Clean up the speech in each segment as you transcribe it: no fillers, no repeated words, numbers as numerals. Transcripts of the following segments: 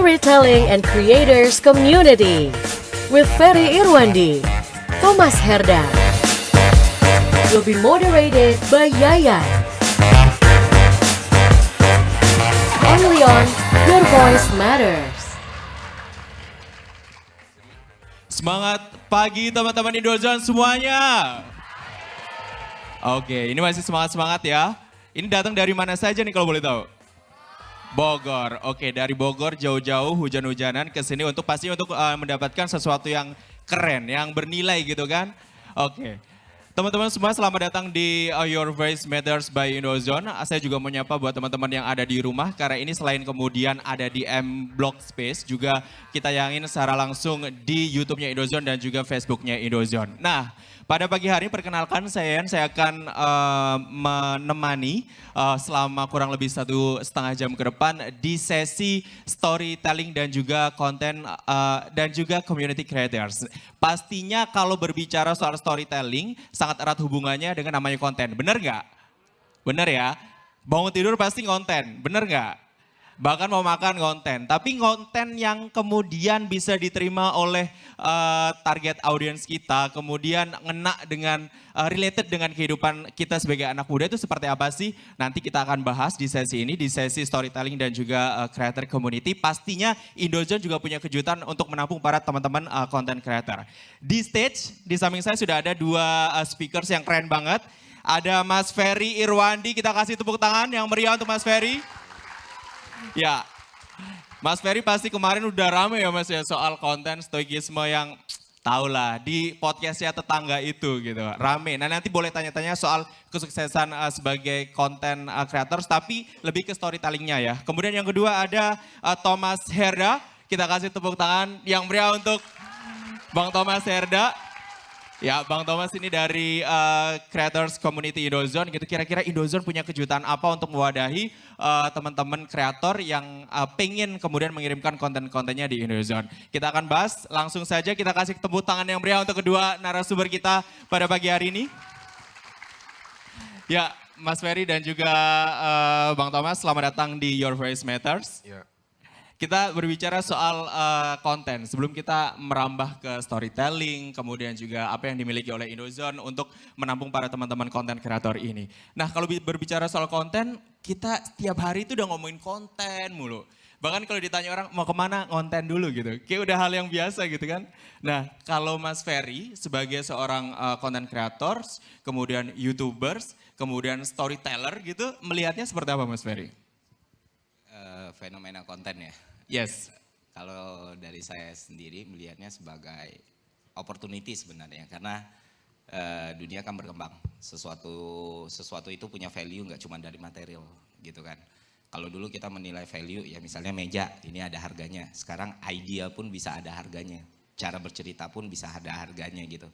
Storytelling and Creators Community with Ferry Irwandi, Thomas Herda. Will be moderated by Yayan. Only on Your Voice Matters. Semangat pagi teman-teman Indozone semuanya. Oke, ini masih semangat-semangat ya. Ini datang dari mana saja nih kalau boleh tahu? Bogor. Oke, dari Bogor jauh-jauh hujan-hujanan ke sini pasti untuk mendapatkan sesuatu yang keren, yang bernilai gitu kan. Oke. Teman-teman semua selamat datang di Your Voice Matters by Indozone. Saya juga menyapa buat teman-teman yang ada di rumah karena ini selain kemudian ada di M Block Space juga kita tayangin secara langsung di YouTube-nya Indozone dan juga Facebook-nya Indozone. Nah, pada pagi hari perkenalkan saya akan menemani selama kurang lebih 1,5 jam ke depan di sesi storytelling dan juga konten dan juga community creators. Pastinya kalau berbicara soal storytelling sangat erat hubungannya dengan namanya konten, bener nggak? Bener ya, bangun tidur pasti konten, bener nggak? Bahkan mau makan konten, tapi konten yang kemudian bisa diterima oleh target audiens kita, kemudian ngena dengan related dengan kehidupan kita sebagai anak muda itu seperti apa sih? Nanti kita akan bahas di sesi ini, di sesi storytelling dan juga creator community. Pastinya Indozone juga punya kejutan untuk menampung para teman-teman content creator. Di stage, di samping saya sudah ada dua speakers yang keren banget. Ada Mas Ferry Irwandi, kita kasih tepuk tangan yang meriah untuk Mas Ferry. Ya, Mas Ferry pasti kemarin udah rame ya Mas ya soal konten stoikisme yang tahulah di podcastnya tetangga itu gitu, rame. Nah nanti boleh tanya-tanya soal kesuksesan sebagai konten creators tapi lebih ke storytellingnya ya. Kemudian yang kedua ada Thomas Herda, kita kasih tepuk tangan yang meriah untuk Bang Thomas Herda. Ya, Bang Thomas ini dari Creators Community Indozone gitu. Kira-kira Indozone punya kejutan apa untuk mewadahi teman-teman kreator yang pengen kemudian mengirimkan konten-kontennya di Indozone. Kita akan bahas, langsung saja kita kasih tepuk tangan yang meriah untuk kedua narasumber kita pada pagi hari ini. Ya, Mas Ferry dan juga Bang Thomas, selamat datang di Your Voice Matters. Ya. Kita berbicara soal konten, sebelum kita merambah ke storytelling, kemudian juga apa yang dimiliki oleh Indozone untuk menampung para teman-teman konten kreator ini. Nah kalau berbicara soal konten, kita setiap hari itu udah ngomongin konten mulu. Bahkan kalau ditanya orang mau kemana, konten dulu gitu. Kayak udah hal yang biasa gitu kan. Nah kalau Mas Ferry sebagai seorang konten creators, kemudian YouTubers, kemudian storyteller gitu, melihatnya seperti apa Mas Ferry? Fenomena konten ya. Yes. Kalau dari saya sendiri melihatnya sebagai opportunity sebenarnya karena dunia kan berkembang. Sesuatu itu punya value nggak cuma dari material gitu kan. Kalau dulu kita menilai value ya misalnya meja ini ada harganya. Sekarang idea pun bisa ada harganya. Cara bercerita pun bisa ada harganya gitu.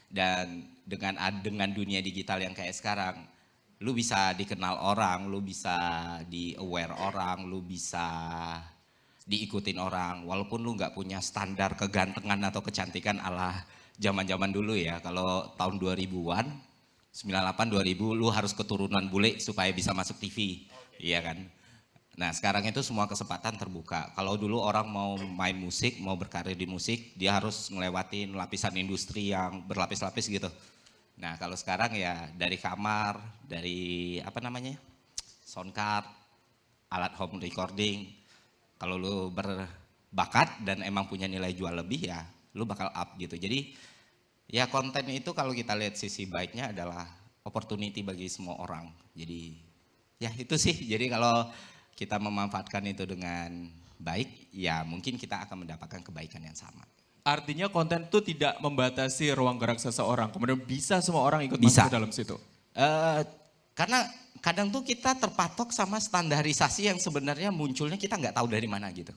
Dan dengan dunia digital yang kayak sekarang, lu bisa dikenal orang, lu bisa di-aware orang, lu bisa diikutin orang. Walaupun lu nggak punya standar kegantengan atau kecantikan ala zaman-zaman dulu ya. Kalau tahun 2000-an, 98-2000 lu harus keturunan bule supaya bisa masuk TV. Iya kan? Nah sekarang itu semua kesempatan terbuka. Kalau dulu orang mau main musik, mau berkarir di musik, dia harus ngelewatin lapisan industri yang berlapis-lapis gitu. Nah kalau sekarang ya dari kamar, dari sound card, alat home recording. Kalau lu berbakat dan emang punya nilai jual lebih ya lu bakal up gitu. Jadi ya konten itu kalau kita lihat sisi baiknya adalah opportunity bagi semua orang. Jadi ya itu sih, jadi kalau kita memanfaatkan itu dengan baik ya mungkin kita akan mendapatkan kebaikan yang sama. Artinya konten itu tidak membatasi ruang gerak seseorang, kemudian bisa semua orang ikut bisa masuk dalam situ. Karena kadang tuh kita terpatok sama standarisasi yang sebenarnya munculnya kita nggak tahu dari mana gitu.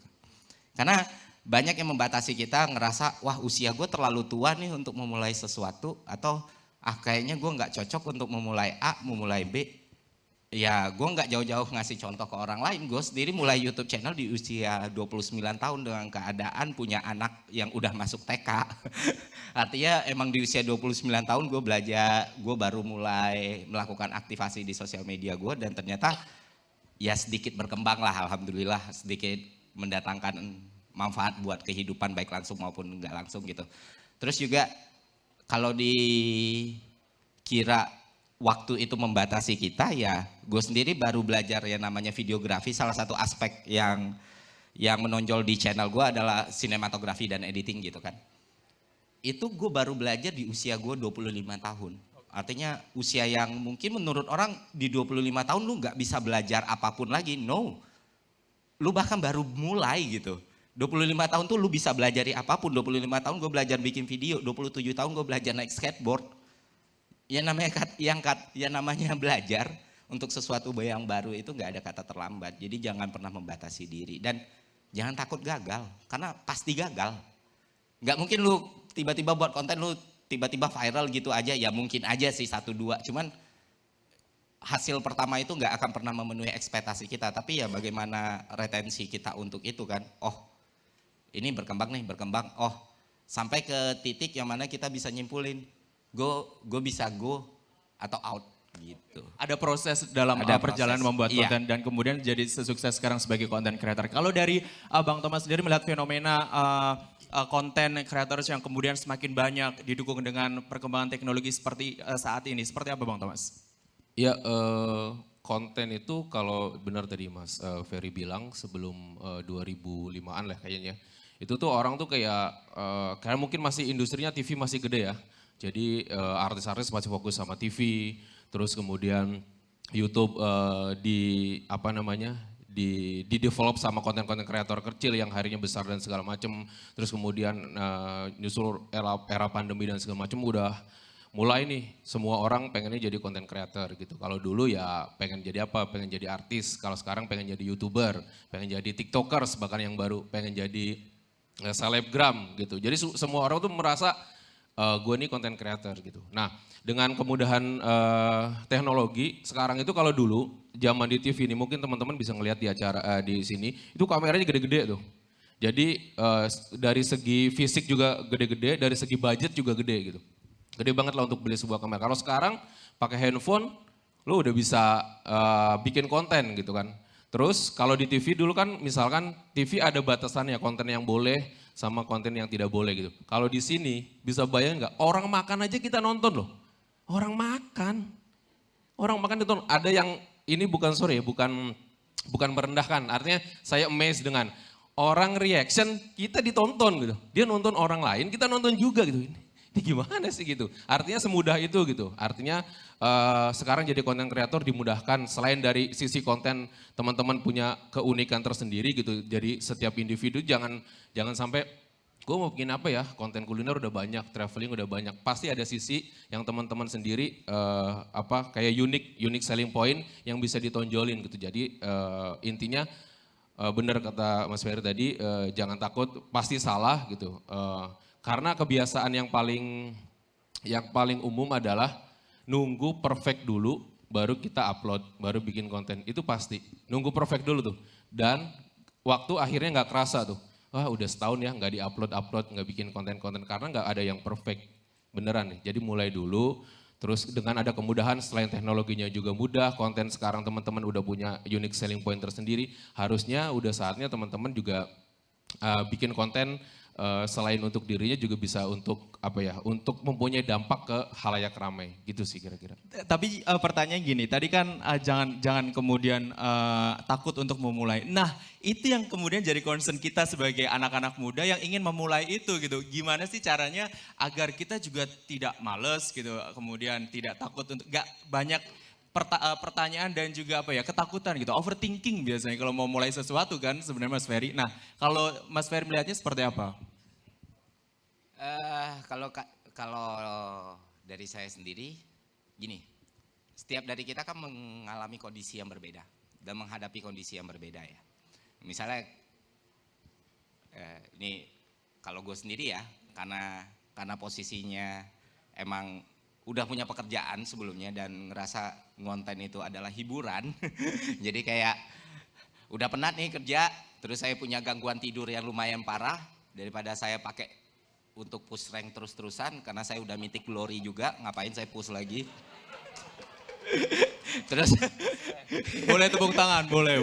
Karena banyak yang membatasi kita ngerasa wah usia gue terlalu tua nih untuk memulai sesuatu atau kayaknya gue nggak cocok untuk memulai A, memulai B. Ya gue nggak jauh-jauh ngasih contoh ke orang lain, gue sendiri mulai YouTube channel di usia 29 tahun dengan keadaan punya anak yang udah masuk TK. Artinya emang di usia 29 tahun gue belajar, gue baru mulai melakukan aktivasi di sosial media gue dan ternyata ya sedikit berkembang lah alhamdulillah, sedikit mendatangkan manfaat buat kehidupan baik langsung maupun nggak langsung gitu. Terus juga kalau dikira waktu itu membatasi kita, ya gue sendiri baru belajar yang namanya videografi. Salah satu aspek yang menonjol di channel gue adalah sinematografi dan editing gitu kan. Itu gue baru belajar di usia gue 25 tahun. Artinya usia yang mungkin menurut orang di 25 tahun lu nggak bisa belajar apapun lagi. No, lu bahkan baru mulai gitu. 25 tahun tuh lu bisa belajar apapun. 25 tahun gue belajar bikin video, 27 tahun gue belajar naik skateboard. Yang namanya belajar untuk sesuatu yang baru itu nggak ada kata terlambat. Jadi jangan pernah membatasi diri dan jangan takut gagal, karena pasti gagal. Nggak mungkin lu tiba-tiba buat konten lu tiba-tiba viral gitu aja, ya mungkin aja sih 1-2, cuman hasil pertama itu nggak akan pernah memenuhi ekspektasi kita. Tapi ya bagaimana retensi kita untuk itu kan, oh ini berkembang nih, berkembang, oh sampai ke titik yang mana kita bisa nyimpulin, gue bisa go atau out gitu. Ada proses dalam perjalanan membuat konten dan kemudian jadi sesukses sekarang sebagai content creator. Kalau dari Bang Thomas sendiri melihat fenomena konten creators yang kemudian semakin banyak didukung dengan perkembangan teknologi seperti saat ini, seperti apa Bang Thomas? Ya, konten itu kalau benar tadi Mas Ferry bilang sebelum 2005-an lah kayaknya. Itu tuh orang tuh kayak mungkin masih industrinya TV masih gede ya. Jadi artis-artis masih fokus sama TV, terus kemudian YouTube di develop sama konten-konten kreator kecil yang harinya besar dan segala macam. Terus kemudian nyusul era pandemi dan segala macam udah mulai nih semua orang pengennya jadi konten kreator gitu. Kalau dulu ya pengen jadi apa? Pengen jadi artis. Kalau sekarang pengen jadi YouTuber, pengen jadi TikTokers, bahkan yang baru pengen jadi selebgram gitu. Jadi semua orang tuh merasa gue nih konten creator gitu. Nah dengan kemudahan teknologi sekarang itu, kalau dulu zaman di TV ini mungkin teman-teman bisa ngelihat di acara di sini itu kameranya gede-gede tuh. Jadi dari segi fisik juga gede-gede, dari segi budget juga gede gitu. Gede banget lah untuk beli sebuah kamera. Kalau sekarang pakai handphone lo udah bisa bikin konten gitu kan. Terus kalau di TV dulu kan misalkan TV ada batasannya, konten yang boleh sama konten yang tidak boleh gitu. Kalau di sini bisa bayang nggak, orang makan aja kita nonton loh. Orang makan ditonton. Ada yang ini bukan bukan merendahkan. Artinya saya amazed dengan orang reaction kita ditonton gitu. Dia nonton orang lain, kita nonton juga gitu. Ini gimana sih gitu. Artinya semudah itu gitu. Artinya sekarang jadi konten kreator dimudahkan, selain dari sisi konten teman-teman punya keunikan tersendiri gitu. Jadi setiap individu jangan sampai gue mau bikin apa ya, konten kuliner udah banyak, traveling udah banyak. Pasti ada sisi yang teman-teman sendiri kayak unique selling point yang bisa ditonjolin gitu. Jadi intinya benar kata Mas Ferry tadi, jangan takut pasti salah gitu. Karena kebiasaan yang paling umum adalah nunggu perfect dulu baru kita upload, baru bikin konten. Itu pasti, nunggu perfect dulu tuh. Dan waktu akhirnya nggak kerasa tuh. Wah udah setahun ya nggak di-upload, nggak bikin konten-konten karena nggak ada yang perfect. Beneran nih, jadi mulai dulu. Terus dengan ada kemudahan, selain teknologinya juga mudah, konten sekarang teman-teman udah punya unique selling point tersendiri. Harusnya udah saatnya teman-teman juga bikin konten selain untuk dirinya juga bisa untuk untuk mempunyai dampak ke halayak ramai gitu sih kira-kira. Tapi pertanyaan gini, tadi kan jangan kemudian takut untuk memulai. Nah itu yang kemudian jadi concern kita sebagai anak-anak muda yang ingin memulai itu gitu. Gimana sih caranya agar kita juga tidak males gitu, kemudian tidak takut untuk gak banyak pertanyaan dan juga ketakutan gitu, overthinking biasanya kalau mau mulai sesuatu kan sebenarnya Mas Ferry. Nah kalau Mas Ferry melihatnya seperti apa? Kalau dari saya sendiri gini, setiap dari kita kan mengalami kondisi yang berbeda dan menghadapi kondisi yang berbeda ya. Misalnya ini kalau gue sendiri ya, karena posisinya emang udah punya pekerjaan sebelumnya dan ngerasa ngonten itu adalah hiburan. Jadi kayak udah penat nih kerja, terus saya punya gangguan tidur yang lumayan parah, daripada saya pakai untuk push rank terus-terusan, karena saya udah mythic glory juga, ngapain saya push lagi. Terus boleh tepuk tangan, boleh.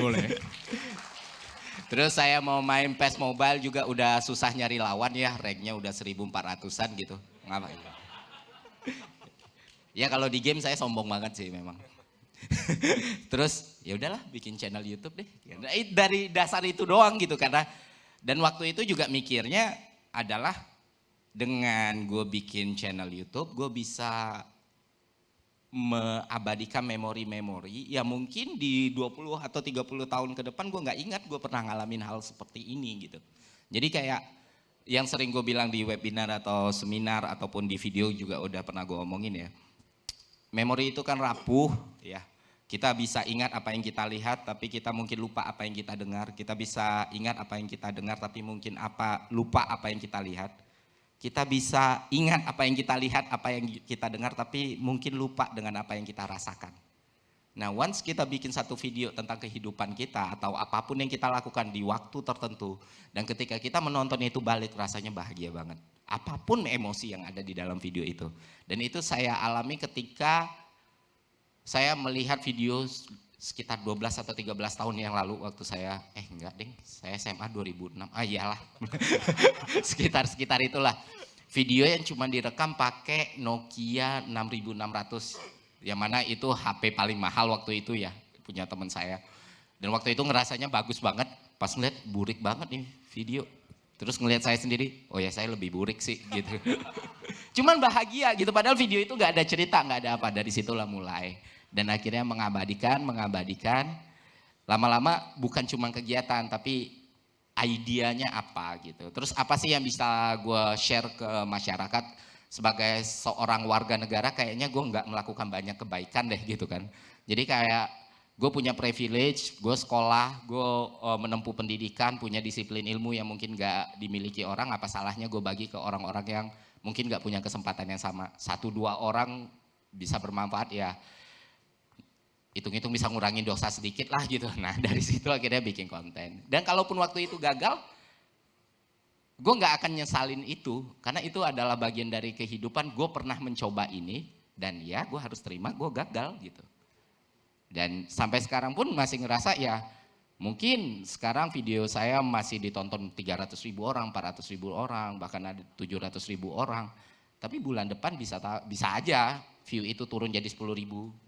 Terus saya mau main PES Mobile juga udah susah nyari lawan ya, ranknya udah 1400-an gitu. Ngapain? Ya kalau di game saya sombong banget sih memang. Terus ya udahlah bikin channel YouTube deh. Dari dasar itu doang gitu karena dan waktu itu juga mikirnya adalah dengan gue bikin channel YouTube gue bisa mengabadikan memori-memori ya mungkin di 20 atau 30 tahun ke depan gue nggak ingat gue pernah ngalamin hal seperti ini gitu. Jadi kayak yang sering gue bilang di webinar atau seminar ataupun di video juga udah pernah gue omongin ya. Memori itu kan rapuh ya. Kita bisa ingat apa yang kita lihat tapi kita mungkin lupa apa yang kita dengar. Kita bisa ingat apa yang kita dengar tapi mungkin lupa apa yang kita lihat. Kita bisa ingat apa yang kita lihat, apa yang kita dengar, tapi mungkin lupa dengan apa yang kita rasakan. Nah, once kita bikin satu video tentang kehidupan kita atau apapun yang kita lakukan di waktu tertentu, dan ketika kita menonton itu balik, rasanya bahagia banget. Apapun emosi yang ada di dalam video itu. Dan itu saya alami ketika saya melihat video sekitar 12 atau 13 tahun yang lalu waktu saya, enggak deng, saya SMA 2006, iyalah, sekitar itulah. Video yang cuma direkam pakai Nokia 6600, yang mana itu HP paling mahal waktu itu ya, punya teman saya. Dan waktu itu ngerasanya bagus banget, pas ngeliat burik banget nih video. Terus ngeliat saya sendiri, oh ya saya lebih burik sih gitu. Cuman bahagia gitu, padahal video itu gak ada cerita, gak ada apa, dari situlah mulai. Dan akhirnya mengabadikan, lama-lama bukan cuma kegiatan tapi idenya apa gitu. Terus apa sih yang bisa gue share ke masyarakat sebagai seorang warga negara kayaknya gue nggak melakukan banyak kebaikan deh gitu kan. Jadi kayak gue punya privilege, gue sekolah, gue menempuh pendidikan, punya disiplin ilmu yang mungkin nggak dimiliki orang, apa salahnya gue bagi ke orang-orang yang mungkin nggak punya kesempatan yang sama. 1-2 orang bisa bermanfaat ya. Hitung-hitung bisa ngurangin dosa sedikit lah gitu. Nah dari situ akhirnya bikin konten. Dan kalaupun waktu itu gagal, gue gak akan nyesalin itu. Karena itu adalah bagian dari kehidupan, gue pernah mencoba ini. Dan ya gue harus terima gue gagal gitu. Dan sampai sekarang pun masih ngerasa ya, mungkin sekarang video saya masih ditonton 300.000 orang, 400.000 orang, bahkan ada 700.000 orang. Tapi bulan depan bisa aja view itu turun jadi 10.000,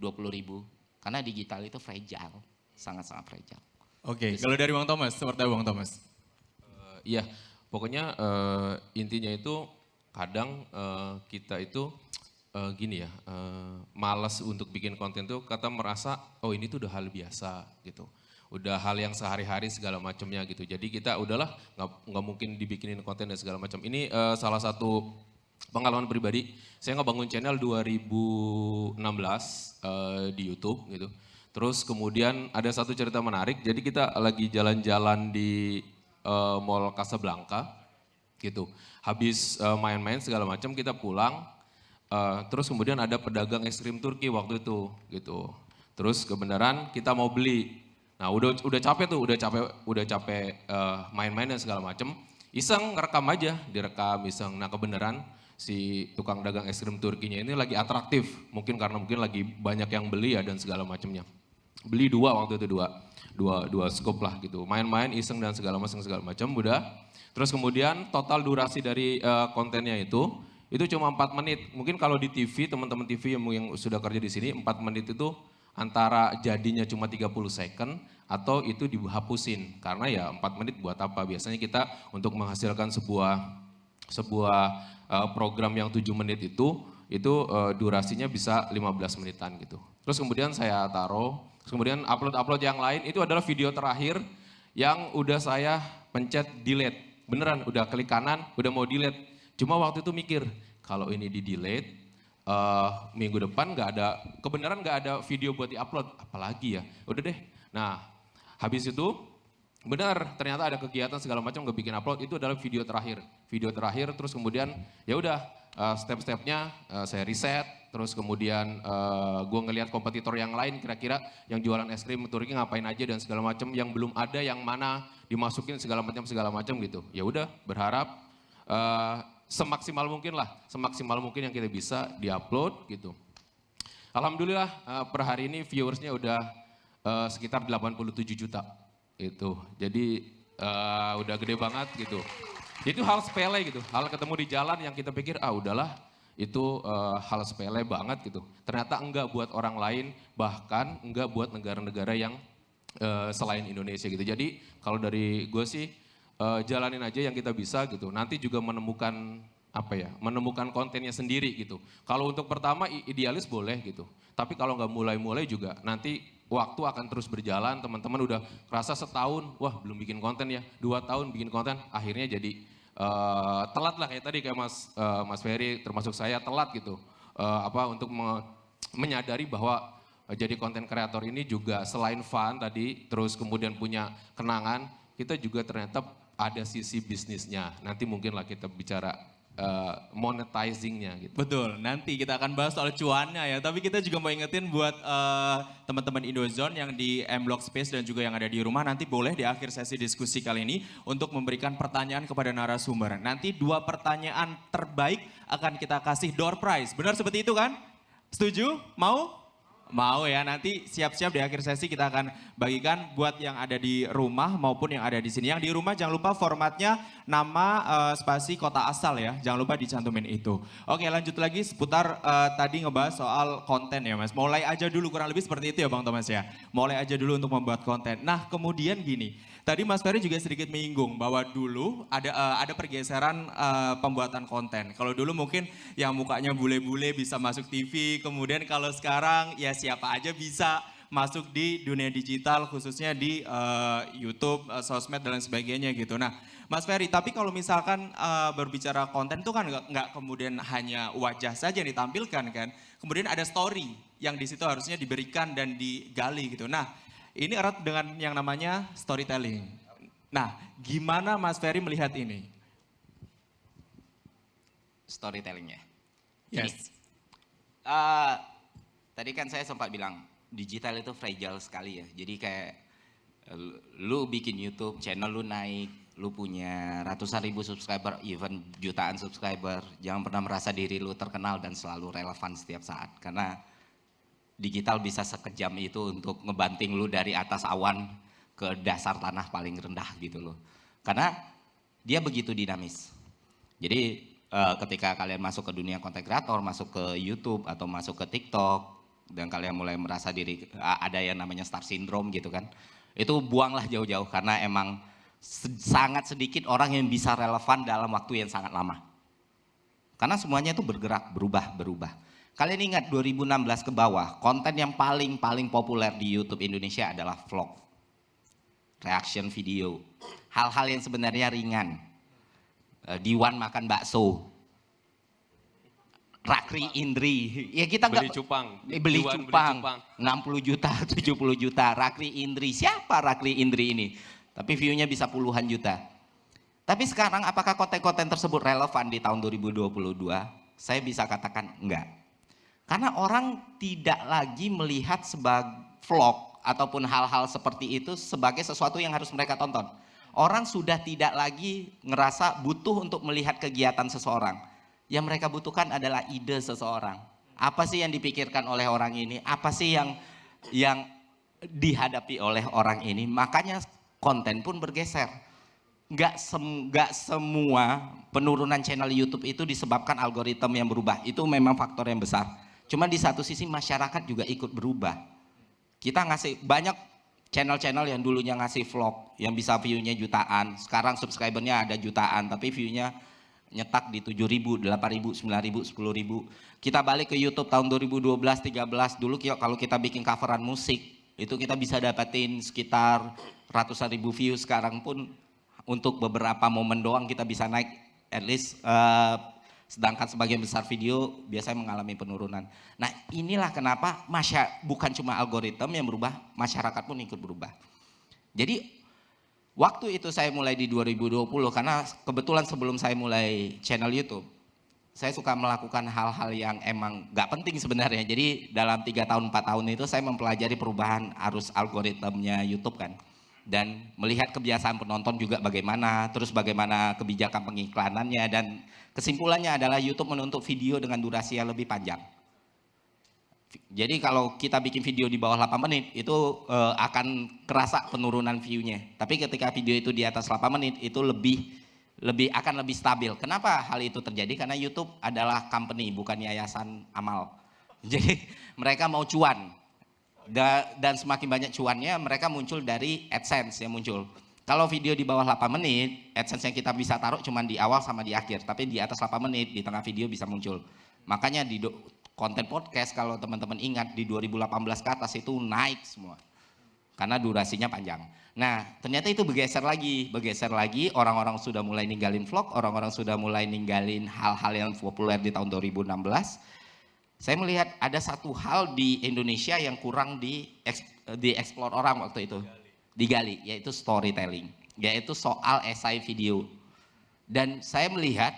20.000. Karena digital itu fragile, sangat-sangat fragile. Oke, kalau dari Bang Thomas, seperti apa Bang Thomas? Iya, pokoknya intinya itu kadang kita itu gini ya, malas untuk bikin konten tuh kata merasa, oh ini tuh udah hal biasa gitu. Udah hal yang sehari-hari segala macamnya gitu. Jadi kita udahlah nggak mungkin dibikinin konten dan segala macam. Ini salah satu pengalaman pribadi, saya ngebangun channel 2016 di YouTube gitu. Terus kemudian ada satu cerita menarik, jadi kita lagi jalan-jalan di Mall Casablanca gitu. Habis main-main segala macam kita pulang, terus kemudian ada pedagang es krim Turki waktu itu gitu. Terus kebenaran kita mau beli. Nah udah capek tuh, udah capek main-main dan segala macam. Iseng ngerekam aja, direkam iseng. Nah kebenaran si tukang dagang es krim Turkinya ini lagi atraktif, mungkin karena lagi banyak yang beli ya dan segala macamnya. Beli 2 waktu itu, dua scoop lah gitu, main-main iseng dan segala macam udah. Terus kemudian total durasi dari kontennya itu cuma 4 menit. Mungkin kalau di TV, teman-teman TV yang sudah kerja di sini, 4 menit itu antara jadinya cuma 30 second atau itu dihapusin. Karena ya 4 menit buat apa? Biasanya kita untuk menghasilkan sebuah program yang 7 menit itu durasinya bisa 15 menitan gitu. Terus kemudian saya taruh, kemudian upload yang lain itu adalah video terakhir yang udah saya pencet delete. Beneran udah klik kanan, udah mau delete. Cuma waktu itu mikir, kalau ini di delete, minggu depan kebenaran nggak ada video buat diupload, apalagi ya. Udah deh. Nah, habis itu benar, ternyata ada kegiatan segala macam gak bikin upload, itu adalah video terakhir. Terus kemudian ya udah step-stepnya saya riset, terus kemudian gue ngelihat kompetitor yang lain kira-kira yang jualan es krim Turki ngapain aja dan segala macam, yang belum ada yang mana dimasukin segala macam gitu. Ya udah berharap semaksimal mungkin yang kita bisa diupload gitu. Alhamdulillah per hari ini viewersnya udah sekitar 87 juta. Itu. Jadi udah gede banget gitu. Itu hal sepele gitu, hal ketemu di jalan yang kita pikir udahlah itu hal sepele banget gitu. Ternyata enggak buat orang lain, bahkan enggak buat negara-negara yang selain Indonesia gitu. Jadi kalau dari gue sih jalanin aja yang kita bisa gitu. Nanti juga menemukan menemukan kontennya sendiri gitu. Kalau untuk pertama idealis boleh gitu. Tapi kalau nggak mulai-mulai juga nanti waktu akan terus berjalan. Teman-teman udah kerasa setahun, wah belum bikin konten ya. 2 tahun bikin konten, akhirnya jadi telat lah kayak tadi kayak Mas Ferry termasuk saya telat gitu. Untuk menyadari bahwa jadi konten kreator ini juga selain fun tadi, terus kemudian punya kenangan, kita juga ternyata ada sisi bisnisnya. Nanti mungkin lah kita bicara monetizingnya gitu. Betul, nanti kita akan bahas soal cuannya ya. Tapi kita juga mau ingetin buat teman-teman Indozone yang di M-Block Space dan juga yang ada di rumah. Nanti boleh di akhir sesi diskusi kali ini untuk memberikan pertanyaan kepada narasumber. Nanti 2 pertanyaan terbaik akan kita kasih door prize. Benar seperti itu kan? Setuju? Mau? Mau ya, nanti siap-siap di akhir sesi kita akan bagikan buat yang ada di rumah maupun yang ada di sini. Yang di rumah jangan lupa formatnya nama spasi kota asal ya, jangan lupa dicantumin itu. Oke, lanjut lagi seputar tadi ngebahas soal konten ya Mas. Mulai aja dulu, kurang lebih seperti itu ya Bang Thomas ya. Mulai aja dulu untuk membuat konten. Nah kemudian gini, tadi Mas Ferry juga sedikit menyinggung bahwa dulu ada pergeseran pembuatan konten. Kalau dulu mungkin yang mukanya bule-bule bisa masuk TV, kemudian kalau sekarang ya siapa aja bisa masuk di dunia digital, khususnya di YouTube, sosmed dan lain sebagainya gitu. Nah, Mas Ferry, tapi kalau misalkan berbicara konten itu kan nggak kemudian hanya wajah saja yang ditampilkan kan, kemudian ada story yang di situ harusnya diberikan dan digali gitu. Nah, ini erat dengan yang namanya storytelling. Nah, gimana Mas Ferry melihat ini? Storytellingnya. Yes. Tadi kan saya sempat bilang, digital itu fragile sekali ya. Jadi kayak lu bikin YouTube, channel lu naik, lu punya ratusan ribu subscriber, even jutaan subscriber. Jangan pernah merasa diri lu terkenal dan selalu relevan setiap saat. Karena digital bisa sekejam itu untuk ngebanting lu dari atas awan ke dasar tanah paling rendah gitu loh. Karena dia begitu dinamis. Jadi ketika kalian masuk ke dunia content creator, masuk ke YouTube atau masuk ke TikTok, dan kalian mulai merasa diri ada yang namanya star syndrome gitu kan, itu buanglah jauh-jauh karena emang sangat sedikit orang yang bisa relevan dalam waktu yang sangat lama. Karena semuanya itu bergerak, berubah. Kalian ingat 2016 ke bawah, konten yang paling populer di YouTube Indonesia adalah vlog, reaction video, hal-hal yang sebenarnya ringan. Diwan makan bakso, Rakri Indri, ya kita beli cupang, 60 juta, 70 juta, Rakri Indri, siapa Rakri Indri ini? Tapi view-nya bisa puluhan juta. Tapi sekarang apakah konten-konten tersebut relevan di tahun 2022? Saya bisa katakan enggak. Karena orang tidak lagi melihat sebagai vlog ataupun hal-hal seperti itu sebagai sesuatu yang harus mereka tonton. Orang sudah tidak lagi ngerasa butuh untuk melihat kegiatan seseorang. Yang mereka butuhkan adalah ide seseorang. Apa sih yang dipikirkan oleh orang ini? Apa sih yang dihadapi oleh orang ini? Makanya konten pun bergeser. Nggak semua penurunan channel YouTube itu disebabkan algoritma yang berubah. Itu memang faktor yang besar. Cuma di satu sisi masyarakat juga ikut berubah. Kita ngasih banyak channel-channel yang dulunya ngasih vlog, yang bisa view-nya jutaan. Sekarang subscribernya ada jutaan, tapi view-nya nyetak di 7.000, 8.000, 9.000, 10.000. Kita balik ke YouTube tahun 2012, 13 dulu kalau kita bikin coveran musik, itu kita bisa dapetin sekitar ratusan ribu view. Sekarang pun untuk beberapa momen doang kita bisa naik at least, sedangkan sebagian besar video biasanya mengalami penurunan. Nah inilah kenapa bukan cuma algoritma yang berubah, masyarakat pun ikut berubah. Jadi waktu itu saya mulai di 2020 karena kebetulan sebelum saya mulai channel YouTube, saya suka melakukan hal-hal yang emang gak penting sebenarnya. Jadi dalam 3 tahun 4 tahun itu saya mempelajari perubahan arus algoritmanya YouTube kan. Dan melihat kebiasaan penonton juga bagaimana, terus bagaimana kebijakan pengiklanannya, dan kesimpulannya adalah YouTube menuntut video dengan durasi yang lebih panjang. Jadi kalau kita bikin video di bawah 8 menit itu akan kerasa penurunan view-nya. Tapi ketika video itu di atas 8 menit itu akan lebih stabil. Kenapa hal itu terjadi? Karena YouTube adalah company bukan yayasan amal. Jadi mereka mau cuan. Dan semakin banyak cuannya mereka muncul dari AdSense yang muncul. Kalau video di bawah 8 menit, AdSense yang kita bisa taruh cuma di awal sama di akhir. Tapi di atas 8 menit, di tengah video bisa muncul. Makanya di konten podcast kalau teman-teman ingat di 2018 ke atas itu naik semua. Karena durasinya panjang. Nah ternyata itu bergeser lagi. Orang-orang sudah mulai ninggalin vlog, orang-orang sudah mulai ninggalin hal-hal yang populer di tahun 2016. Saya melihat ada satu hal di Indonesia yang kurang dieksplor orang waktu itu. Digali, yaitu storytelling. Yaitu soal esai video. Dan saya melihat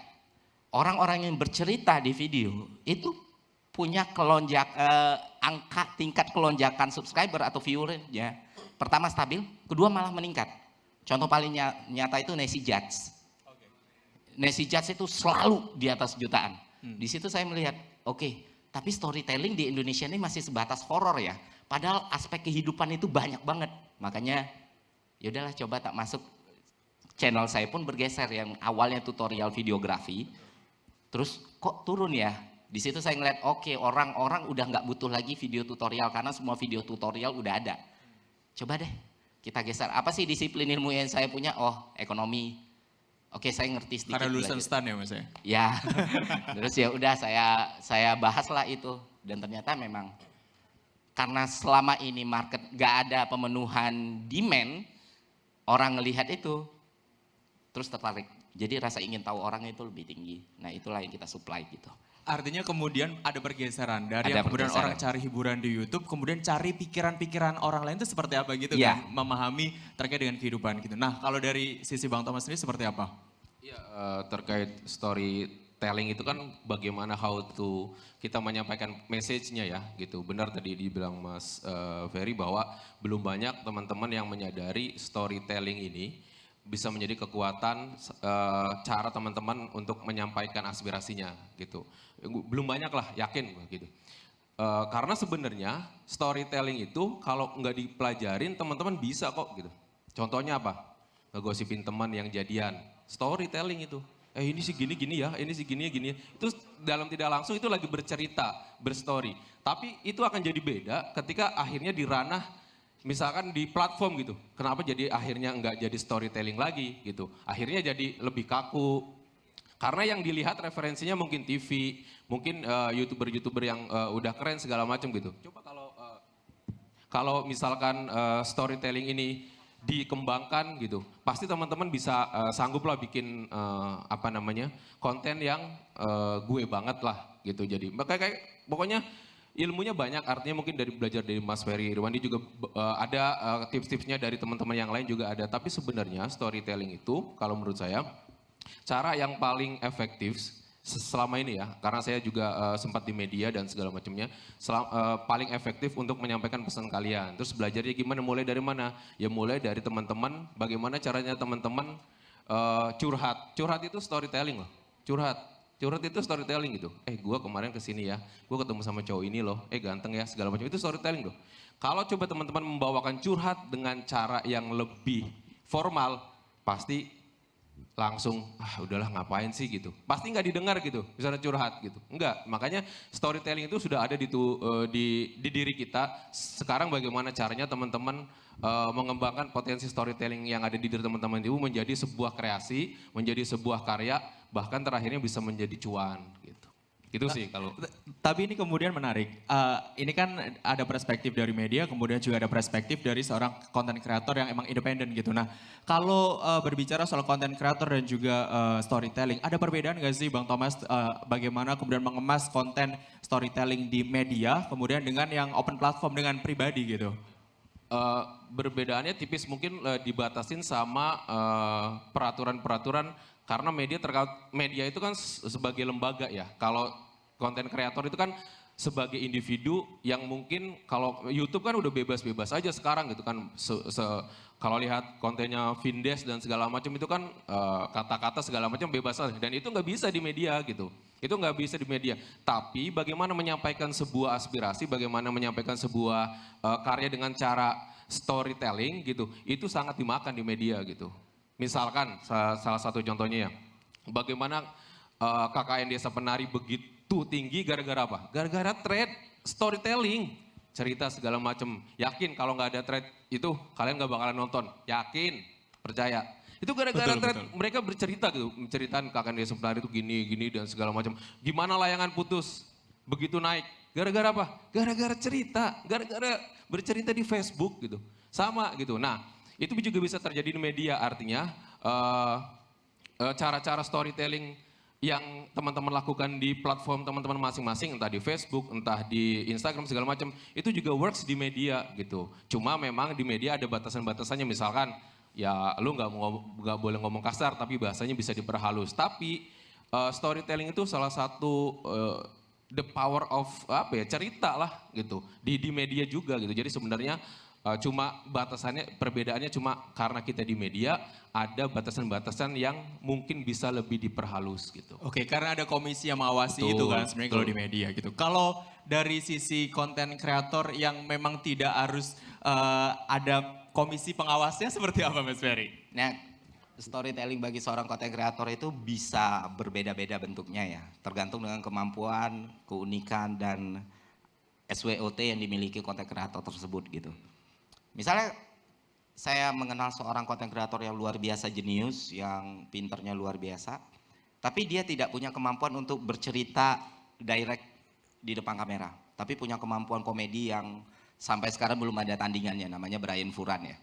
orang-orang yang bercerita di video itu punya tingkat kelonjakan subscriber atau viewernya. Pertama stabil, kedua malah meningkat. Contoh paling nyata itu Nancy Judge. Nancy Judge itu selalu di atas jutaan. Di situ saya melihat, tapi storytelling di Indonesia ini masih sebatas horor ya. Padahal aspek kehidupan itu banyak banget. Makanya yaudahlah coba tak masuk. Channel saya pun bergeser yang awalnya tutorial videografi. Terus kok turun ya? Di situ saya ngeliat orang-orang udah nggak butuh lagi video tutorial karena semua video tutorial udah ada. Coba deh kita geser. Apa sih disiplin ilmu yang saya punya? Oh, ekonomi. Saya ngerti sedikit. Karena lulusan STAN ya Mas ya? Ya. Terus ya udah saya bahaslah itu dan ternyata memang karena selama ini market nggak ada pemenuhan demand, orang ngelihat itu terus tertarik. Jadi rasa ingin tahu orang itu lebih tinggi. Nah itulah yang kita supply gitu. Artinya kemudian ada pergeseran dari yang kemudian orang cari hiburan di YouTube, kemudian cari pikiran-pikiran orang lain itu seperti apa gitu kan, memahami terkait dengan kehidupan gitu. Nah kalau dari sisi Bang Thomas sendiri seperti apa? Iya, terkait storytelling itu kan bagaimana how to kita menyampaikan message-nya ya gitu. Benar tadi dibilang Mas Ferry bahwa belum banyak teman-teman yang menyadari storytelling ini bisa menjadi kekuatan cara teman-teman untuk menyampaikan aspirasinya gitu. Belum banyak lah, yakin gitu. Karena sebenarnya storytelling itu kalau nggak dipelajarin teman-teman bisa kok gitu. Contohnya apa? Ngegosipin teman yang jadian. Storytelling itu. Ini sih gini-gini ya, ini sih gini-gini. Itu dalam tidak langsung itu lagi bercerita, berstory. Tapi itu akan jadi beda ketika akhirnya di ranah misalkan di platform gitu, kenapa jadi akhirnya enggak jadi storytelling lagi gitu. Akhirnya jadi lebih kaku. Karena yang dilihat referensinya mungkin TV, mungkin YouTuber-YouTuber yang udah keren segala macam gitu. Coba kalau misalkan storytelling ini dikembangkan gitu, pasti teman-teman bisa sanggup lah bikin konten yang gue banget lah gitu. Jadi pokoknya ilmunya banyak, artinya mungkin dari belajar dari Mas Ferry Irwandi juga ada tips-tipsnya dari teman-teman yang lain juga ada. Tapi sebenarnya storytelling itu kalau menurut saya cara yang paling efektif selama ini ya, karena saya juga sempat di media dan segala macamnya, paling efektif untuk menyampaikan pesan kalian. Terus belajarnya gimana, mulai dari mana? Ya mulai dari teman-teman, bagaimana caranya teman-teman curhat. Curhat itu storytelling loh, Curhat itu storytelling gitu. Gue kemarin kesini ya, gue ketemu sama cowok ini loh, ganteng ya, segala macam. Itu storytelling loh. Kalau coba teman-teman membawakan curhat dengan cara yang lebih formal, pasti langsung, udahlah ngapain sih gitu. Pasti nggak didengar gitu, misalnya curhat gitu. Enggak, makanya storytelling itu sudah ada di diri kita. Sekarang bagaimana caranya teman-teman mengembangkan potensi storytelling yang ada di diri teman-teman itu menjadi sebuah kreasi, menjadi sebuah karya, bahkan terakhirnya bisa menjadi cuan gitu. Itu sih kalau. Tapi ini kemudian menarik. Ini kan ada perspektif dari media, kemudian juga ada perspektif dari seorang konten kreator yang emang independen gitu. Nah, kalau berbicara soal konten kreator dan juga storytelling, ada perbedaan nggak sih Bang Thomas bagaimana kemudian mengemas konten storytelling di media, kemudian dengan yang open platform dengan pribadi gitu? Berbedaannya tipis, mungkin dibatasin sama peraturan-peraturan karena media itu kan sebagai lembaga ya. Kalau konten kreator itu kan sebagai individu yang mungkin kalau YouTube kan udah bebas-bebas aja sekarang gitu kan. Kalau lihat kontennya Vindes dan segala macam itu kan kata-kata segala macam bebas aja dan itu nggak bisa di media gitu. Itu nggak bisa di media. Tapi bagaimana menyampaikan sebuah aspirasi, bagaimana menyampaikan sebuah karya dengan cara storytelling gitu, itu sangat dimakan di media gitu. Misalkan salah satu contohnya ya, bagaimana KKN Desa Penari begitu tinggi gara-gara apa? Gara-gara thread storytelling, cerita segala macam. Yakin kalau nggak ada thread itu kalian nggak bakalan nonton, yakin, percaya. Itu gara-gara thread mereka bercerita gitu, menceritakan KKN Desa Penari itu gini dan segala macam. Gimana layangan putus begitu naik? Gara-gara apa? Gara-gara cerita, gara-gara bercerita di Facebook gitu. Sama gitu. Nah, itu juga bisa terjadi di media, artinya cara-cara storytelling yang teman-teman lakukan di platform teman-teman masing-masing, entah di Facebook, entah di Instagram segala macam, itu juga works di media gitu. Cuma memang di media ada batasan-batasannya, misalkan ya lu nggak boleh ngomong kasar, tapi bahasanya bisa diperhalus. Tapi storytelling itu salah satu the power of apa ya, cerita lah gitu di media juga gitu. Jadi sebenarnya cuma batasannya, perbedaannya cuma karena kita di media ada batasan-batasan yang mungkin bisa lebih diperhalus gitu. Oke, karena ada komisi yang mengawasi Betul, itu kan sebenarnya kalau betul. di media gitu. Kalau dari sisi konten kreator yang memang tidak harus ada komisi pengawasnya seperti apa Mas Ferry? Nah, storytelling bagi seorang content creator itu bisa berbeda-beda bentuknya ya. Tergantung dengan kemampuan, keunikan, dan SWOT yang dimiliki content creator tersebut gitu. Misalnya saya mengenal seorang content creator yang luar biasa jenius, yang pinternya luar biasa, tapi dia tidak punya kemampuan untuk bercerita direct di depan kamera, tapi punya kemampuan komedi yang sampai sekarang belum ada tandingannya, namanya Brian Furan ya.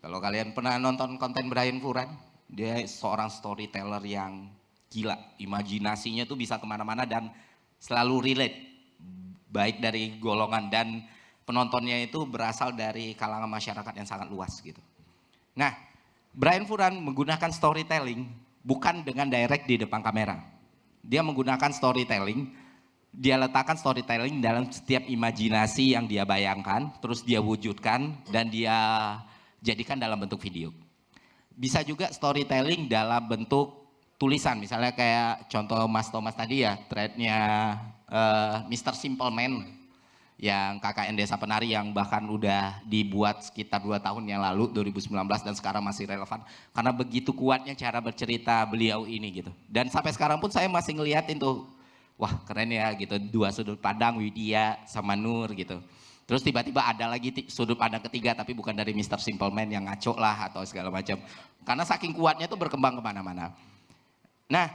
Kalau kalian pernah nonton konten Brian Furan, dia seorang storyteller yang gila, imajinasinya tuh bisa kemana-mana dan selalu relate, baik dari golongan dan penontonnya itu berasal dari kalangan masyarakat yang sangat luas gitu. Nah, Brian Furan menggunakan storytelling bukan dengan direct di depan kamera. Dia menggunakan storytelling, dia letakkan storytelling dalam setiap imajinasi yang dia bayangkan, terus dia wujudkan dan dia jadikan dalam bentuk video. Bisa juga storytelling dalam bentuk tulisan, misalnya kayak contoh Mas Thomas tadi ya, threadnya Mr. Simple Man yang KKN Desa Penari yang bahkan udah dibuat sekitar 2 tahun yang lalu, 2019, dan sekarang masih relevan karena begitu kuatnya cara bercerita beliau ini gitu. Dan sampai sekarang pun saya masih ngeliatin tuh, wah keren ya gitu, 2 sudut pandang, Widya sama Nur gitu. Terus tiba-tiba ada lagi sudut pandang ketiga tapi bukan dari Mr. Simple Man yang ngaco lah atau segala macam. Karena saking kuatnya tuh berkembang kemana-mana. Nah,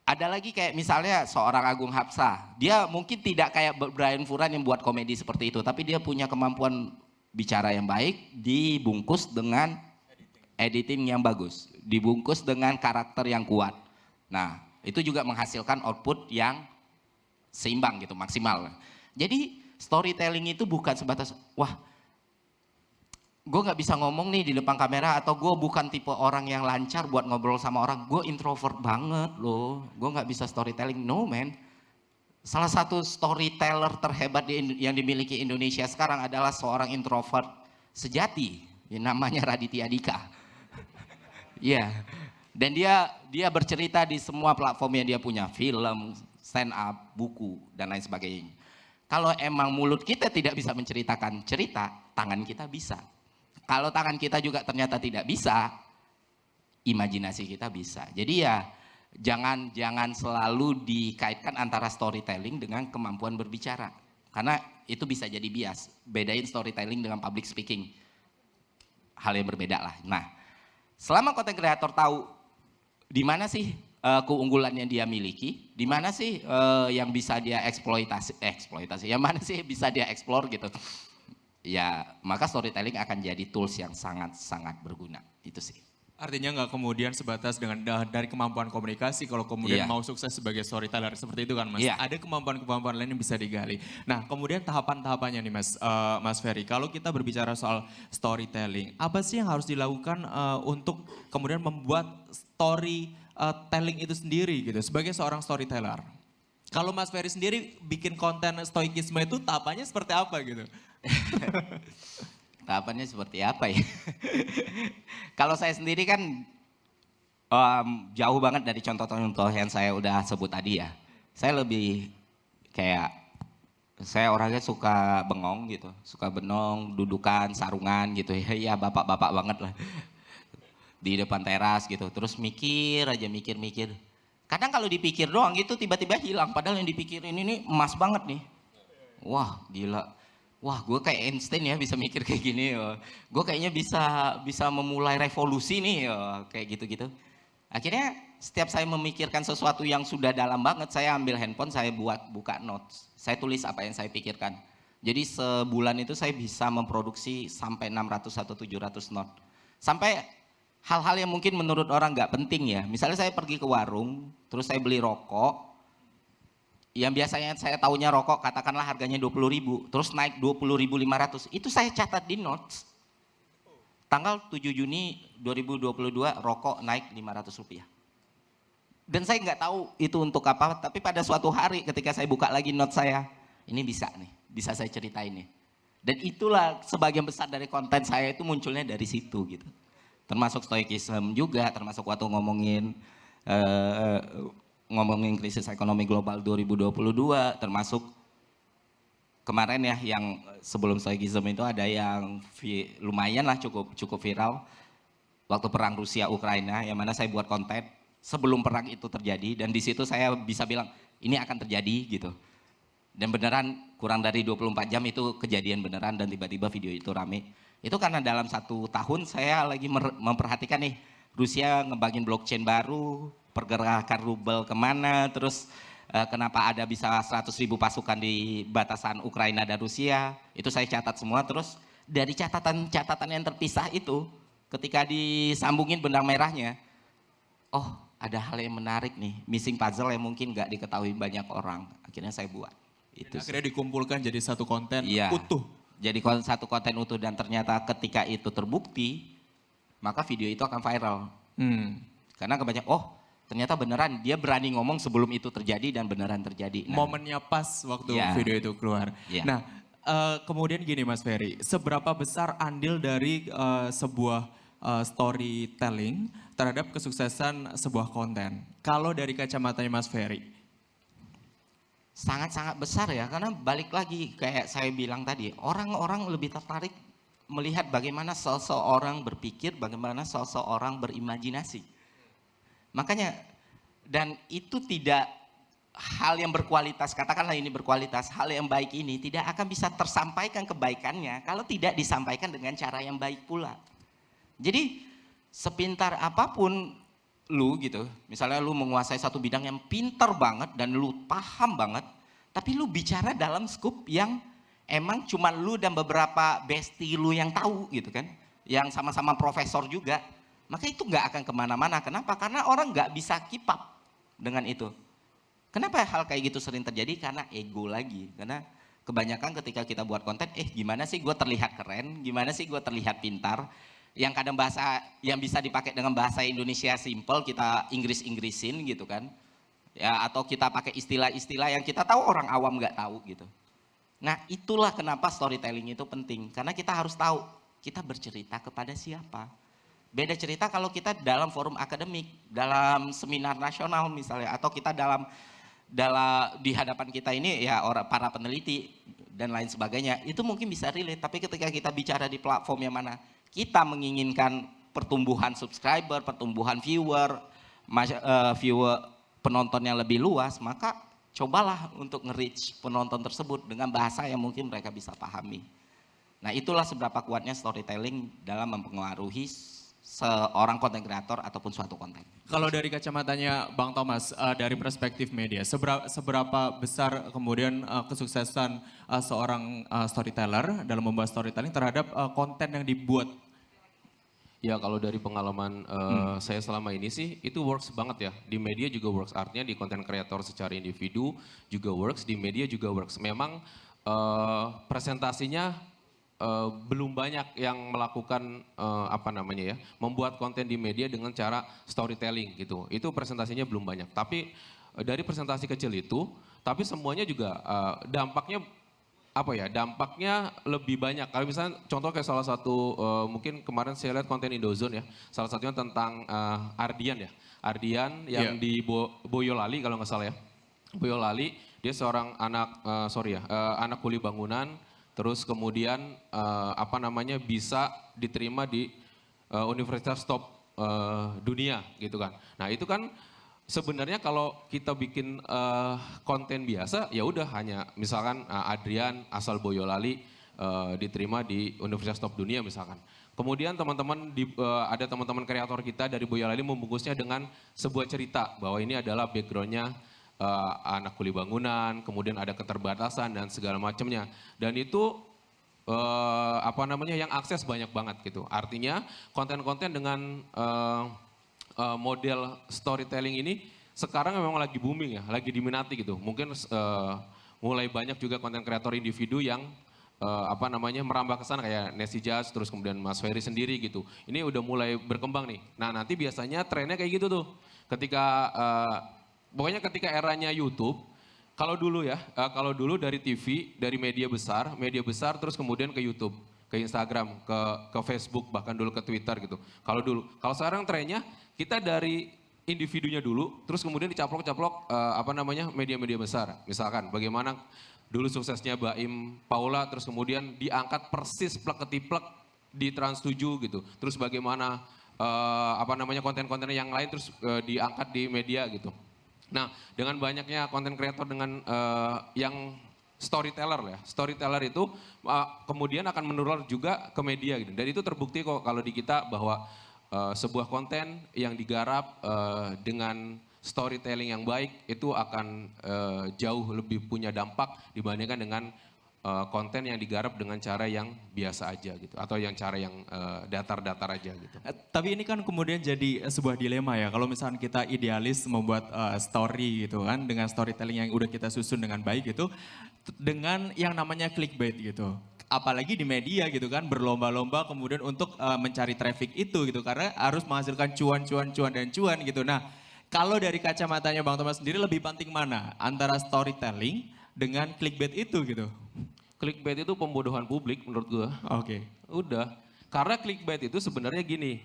ada lagi kayak misalnya seorang Agung Hapsah, dia mungkin tidak kayak Brian Furan yang buat komedi seperti itu, tapi dia punya kemampuan bicara yang baik, dibungkus dengan editing yang bagus, dibungkus dengan karakter yang kuat. Nah, itu juga menghasilkan output yang seimbang gitu, maksimal. Jadi storytelling itu bukan sebatas, wah gue gak bisa ngomong nih di depan kamera, atau gue bukan tipe orang yang lancar buat ngobrol sama orang, gue introvert banget loh, gue gak bisa storytelling. No man, salah satu storyteller terhebat yang dimiliki Indonesia sekarang adalah seorang introvert sejati, yang namanya Raditya Dika. Iya, dan dia bercerita di semua platform yang dia punya, film, stand up, buku, dan lain sebagainya. Kalau emang mulut kita tidak bisa menceritakan cerita, tangan kita bisa. Kalau tangan kita juga ternyata tidak bisa, imajinasi kita bisa. Jadi ya jangan selalu dikaitkan antara storytelling dengan kemampuan berbicara. Karena itu bisa jadi bias. Bedain storytelling dengan public speaking. Hal yang berbeda lah. Nah, selama content creator tahu di mana sih keunggulan yang dia miliki, di mana sih yang bisa dia eksploitasi, yang mana sih bisa dia explore gitu. Ya, maka storytelling akan jadi tools yang sangat-sangat berguna. Itu sih. Artinya nggak kemudian sebatas dengan dari kemampuan komunikasi, kalau kemudian mau sukses sebagai storyteller, seperti itu kan Mas? Iya. Ada kemampuan-kemampuan lain yang bisa digali. Nah, kemudian tahapan-tahapannya nih Mas Ferry, kalau kita berbicara soal storytelling, apa sih yang harus dilakukan untuk kemudian membuat storytelling itu sendiri gitu, sebagai seorang storyteller? Kalau Mas Ferry sendiri bikin konten stoikisme itu tahapannya seperti apa gitu? Tahapannya seperti apa ya? Kalau saya sendiri kan jauh banget dari contoh-contoh yang saya udah sebut tadi ya. Saya lebih kayak, saya orangnya suka bengong gitu, suka bengong, dudukan, sarungan gitu ya, ya bapak-bapak banget lah. Di depan teras gitu, terus mikir aja, mikir-mikir. Kadang kalau dipikir doang gitu tiba-tiba hilang, padahal yang dipikirin ini emas banget nih. Wah gila, wah gue kayak Einstein ya bisa mikir kayak gini. Gue kayaknya bisa memulai revolusi nih, kayak gitu-gitu. Akhirnya setiap saya memikirkan sesuatu yang sudah dalam banget, saya ambil handphone, saya buka notes. Saya tulis apa yang saya pikirkan. Jadi sebulan itu saya bisa memproduksi sampai 600 atau 700 note. Sampai hal-hal yang mungkin menurut orang nggak penting ya. Misalnya saya pergi ke warung, terus saya beli rokok. Yang biasanya saya taunya rokok, katakanlah harganya 20.000, terus naik 20.500. Itu saya catat di notes. Tanggal 7 Juni 2022 rokok naik Rp500. Dan saya nggak tahu itu untuk apa, tapi pada suatu hari ketika saya buka lagi note saya, ini bisa nih, bisa saya ceritain nih. Dan itulah sebagian besar dari konten saya itu munculnya dari situ gitu. Termasuk stoikism juga, termasuk waktu ngomongin krisis ekonomi global 2022, termasuk kemarin ya yang sebelum stoikism itu ada yang lumayan lah cukup viral waktu perang Rusia Ukraina, yang mana saya buat konten sebelum perang itu terjadi, dan di situ saya bisa bilang ini akan terjadi gitu. Dan beneran kurang dari 24 jam itu kejadian beneran, dan tiba-tiba video itu rame. Itu karena dalam 1 tahun saya lagi memperhatikan nih, Rusia ngebangin blockchain baru, pergerakan rubel kemana, terus kenapa ada bisa 100.000 pasukan di batasan Ukraina dan Rusia. Itu saya catat semua, terus dari catatan yang terpisah itu, ketika disambungin benang merahnya, oh ada hal yang menarik nih, missing puzzle yang mungkin nggak diketahui banyak orang. Akhirnya saya buat. Itu akhirnya dikumpulkan jadi satu konten utuh. Jadi satu konten utuh, dan ternyata ketika itu terbukti, maka video itu akan viral. Karena kebanyakan, oh ternyata beneran dia berani ngomong sebelum itu terjadi dan beneran terjadi. Nah, momennya pas waktu video itu keluar. Nah, kemudian gini Mas Ferry, seberapa besar andil dari sebuah storytelling terhadap kesuksesan sebuah konten? Kalau dari kacamatanya Mas Ferry? Sangat-sangat besar ya, karena balik lagi kayak saya bilang tadi, orang-orang lebih tertarik melihat bagaimana seseorang berpikir, bagaimana seseorang berimajinasi. Makanya, dan itu tidak hal yang berkualitas, katakanlah ini berkualitas, hal yang baik ini tidak akan bisa tersampaikan kebaikannya kalau tidak disampaikan dengan cara yang baik pula. Jadi sepintar apapun lu gitu, misalnya lu menguasai satu bidang yang pintar banget dan lu paham banget, tapi lu bicara dalam skup yang emang cuma lu dan beberapa bestie lu yang tahu gitu kan, yang sama-sama profesor juga, maka itu nggak akan kemana-mana. Kenapa? Karena orang nggak bisa keep up dengan itu. Kenapa hal kayak gitu sering terjadi? Karena ego lagi. Karena kebanyakan ketika kita buat konten, gimana sih gue terlihat keren, gimana sih gue terlihat pintar, yang kadang bahasa yang bisa dipakai dengan bahasa Indonesia simple kita Inggris-Inggrisin gitu kan, ya, atau kita pakai istilah-istilah yang kita tahu orang awam nggak tahu gitu. Nah itulah kenapa storytelling itu penting, karena kita harus tahu kita bercerita kepada siapa. Beda cerita kalau kita dalam forum akademik, dalam seminar nasional misalnya, atau kita dalam di hadapan kita ini ya para peneliti dan lain sebagainya, itu mungkin bisa relate. Tapi ketika kita bicara di platform yang mana kita menginginkan pertumbuhan subscriber, pertumbuhan viewer penonton yang lebih luas, maka cobalah untuk nge-reach penonton tersebut dengan bahasa yang mungkin mereka bisa pahami. Nah itulah seberapa kuatnya storytelling dalam mempengaruhi seorang konten kreator ataupun suatu konten. Kalau dari kacamatanya Bang Thomas, dari perspektif media, seberapa besar kemudian kesuksesan seorang storyteller dalam membuat storytelling terhadap konten yang dibuat? Ya kalau dari pengalaman saya selama ini sih itu works banget ya. Di media juga works, artinya di konten kreator secara individu juga works, di media juga works. Memang presentasinya belum banyak yang melakukan membuat konten di media dengan cara storytelling gitu. Itu presentasinya belum banyak. Tapi dari presentasi kecil itu, tapi semuanya juga dampaknya lebih banyak. Kalau misalnya contoh kayak salah satu mungkin kemarin saya lihat konten Indozone ya, salah satunya tentang Ardian ya, Ardian yang di Boyolali kalau nggak salah ya. Boyolali, dia seorang anak kuli bangunan, terus kemudian apa namanya bisa diterima di universitas top dunia gitu kan. Nah itu kan sebenarnya kalau kita bikin konten biasa ya udah hanya misalkan Adrian asal Boyolali diterima di universitas top dunia misalkan. Kemudian ada teman-teman kreator kita dari Boyolali membungkusnya dengan sebuah cerita bahwa ini adalah backgroundnya anak kuli bangunan, kemudian ada keterbatasan dan segala macamnya. Dan itu apa namanya yang akses banyak banget gitu. Artinya konten-konten dengan model storytelling ini sekarang memang lagi booming ya, lagi diminati gitu. Mungkin mulai banyak juga konten kreator individu yang apa namanya merambah ke sana kayak Nessie Jazz, terus kemudian Mas Ferry sendiri gitu. Ini udah mulai berkembang nih. Nah nanti biasanya trennya kayak gitu tuh. Ketika pokoknya ketika eranya YouTube, kalau dulu ya, kalau dulu dari TV, dari media besar terus kemudian ke YouTube, ke Instagram, ke Facebook, bahkan dulu ke Twitter gitu. Kalau sekarang trennya kita dari individunya dulu, terus kemudian dicaplok-caplok apa namanya media-media besar. Misalkan bagaimana dulu suksesnya Baim Paula, terus kemudian diangkat persis plek-ketiplek di Trans 7 gitu. Terus bagaimana apa namanya konten-konten yang lain terus diangkat di media gitu. Nah dengan banyaknya konten kreator dengan yang storyteller ya, storyteller itu kemudian akan menular juga ke media gitu. Dan itu terbukti kok kalau di kita bahwa sebuah konten yang digarap dengan storytelling yang baik itu akan jauh lebih punya dampak dibandingkan dengan konten yang digarap dengan cara yang biasa aja gitu atau yang cara yang datar-datar aja gitu. Tapi ini kan kemudian jadi sebuah dilema ya, kalau misalnya kita idealis membuat story gitu kan, dengan storytelling yang udah kita susun dengan baik gitu, dengan yang namanya clickbait gitu. Apalagi di media gitu kan, berlomba-lomba kemudian untuk mencari traffic itu gitu, karena harus menghasilkan cuan gitu. Nah kalau dari kacamatanya Bang Thomas sendiri lebih penting mana antara storytelling dengan clickbait itu gitu? Clickbait itu pembodohan publik menurut gua. Oke. Udah. Karena clickbait itu sebenarnya gini,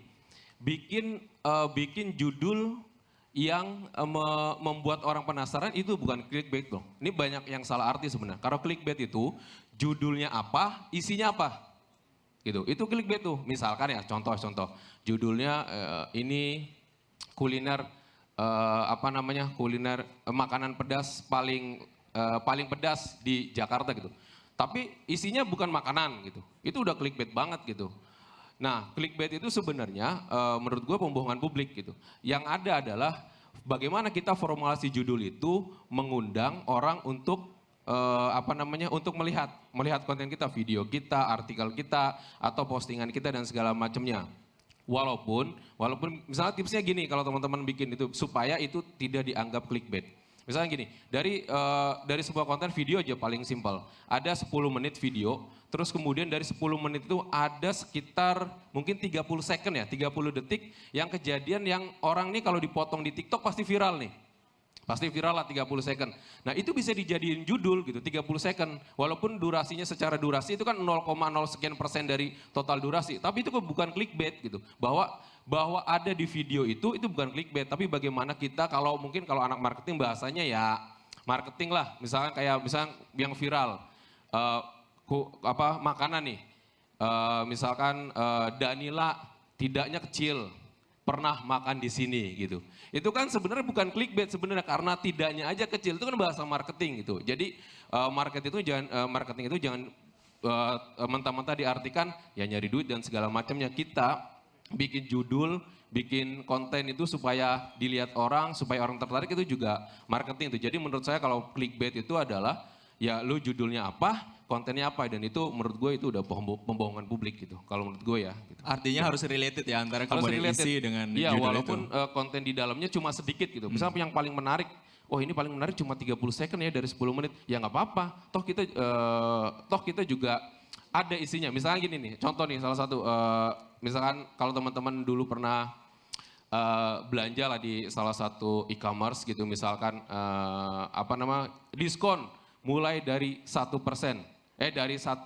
bikin judul yang membuat orang penasaran itu bukan clickbait dong. Ini banyak yang salah arti sebenarnya. Kalau clickbait itu judulnya apa, isinya apa. Gitu. Itu clickbait tuh. Misalkan ya contoh-contoh. Judulnya ini kuliner apa namanya? Kuliner makanan pedas paling pedas di Jakarta gitu. Tapi isinya bukan makanan gitu. Itu udah clickbait banget gitu. Nah, clickbait itu sebenarnya menurut gue pembohongan publik gitu. Yang ada adalah bagaimana kita formulasi judul itu mengundang orang untuk apa namanya untuk melihat konten kita, video kita, artikel kita atau postingan kita dan segala macamnya. Walaupun misalnya tipsnya gini kalau teman-teman bikin itu supaya itu tidak dianggap clickbait. Misalnya gini, dari sebuah konten video aja paling simpel. Ada 10 menit video, terus kemudian dari 10 menit itu ada sekitar mungkin 30 second ya, 30 detik yang kejadian yang orang nih kalau dipotong di TikTok pasti viral nih. Pasti viral lah 30 second. Nah itu bisa dijadiin judul gitu, 30 second. Walaupun durasinya secara durasi itu kan 0,0 sekian persen dari total durasi. Tapi itu bukan clickbait gitu. Bahwa ada di video itu bukan clickbait. Tapi bagaimana kita kalau anak marketing bahasanya ya marketing lah. Misalnya yang viral. Makanan nih. Misalkan Danila tidaknya kecil. Pernah makan di sini gitu. Itu kan sebenarnya bukan clickbait sebenarnya karena tidaknya aja kecil itu kan bahasa marketing gitu. Jadi marketing itu jangan mentah-mentah diartikan ya nyari duit dan segala macamnya. Kita bikin judul, bikin konten itu supaya dilihat orang, supaya orang tertarik itu juga marketing itu. Jadi menurut saya kalau clickbait itu adalah ya lu judulnya apa, kontennya apa, dan itu menurut gue itu udah pembohongan publik gitu. Kalau menurut gue ya. Gitu. Artinya harus related ya antara kemudian isi dengan iya, judul walaupun itu. Konten di dalamnya cuma sedikit gitu. Misalnya yang paling menarik, oh ini paling menarik cuma 30 second ya dari 10 menit. Ya nggak apa-apa, toh kita juga ada isinya. Misalnya gini nih, contoh nih salah satu, misalkan kalau teman-teman dulu pernah belanja lah di salah satu e-commerce gitu, misalkan diskon mulai dari 1%, dari Rp1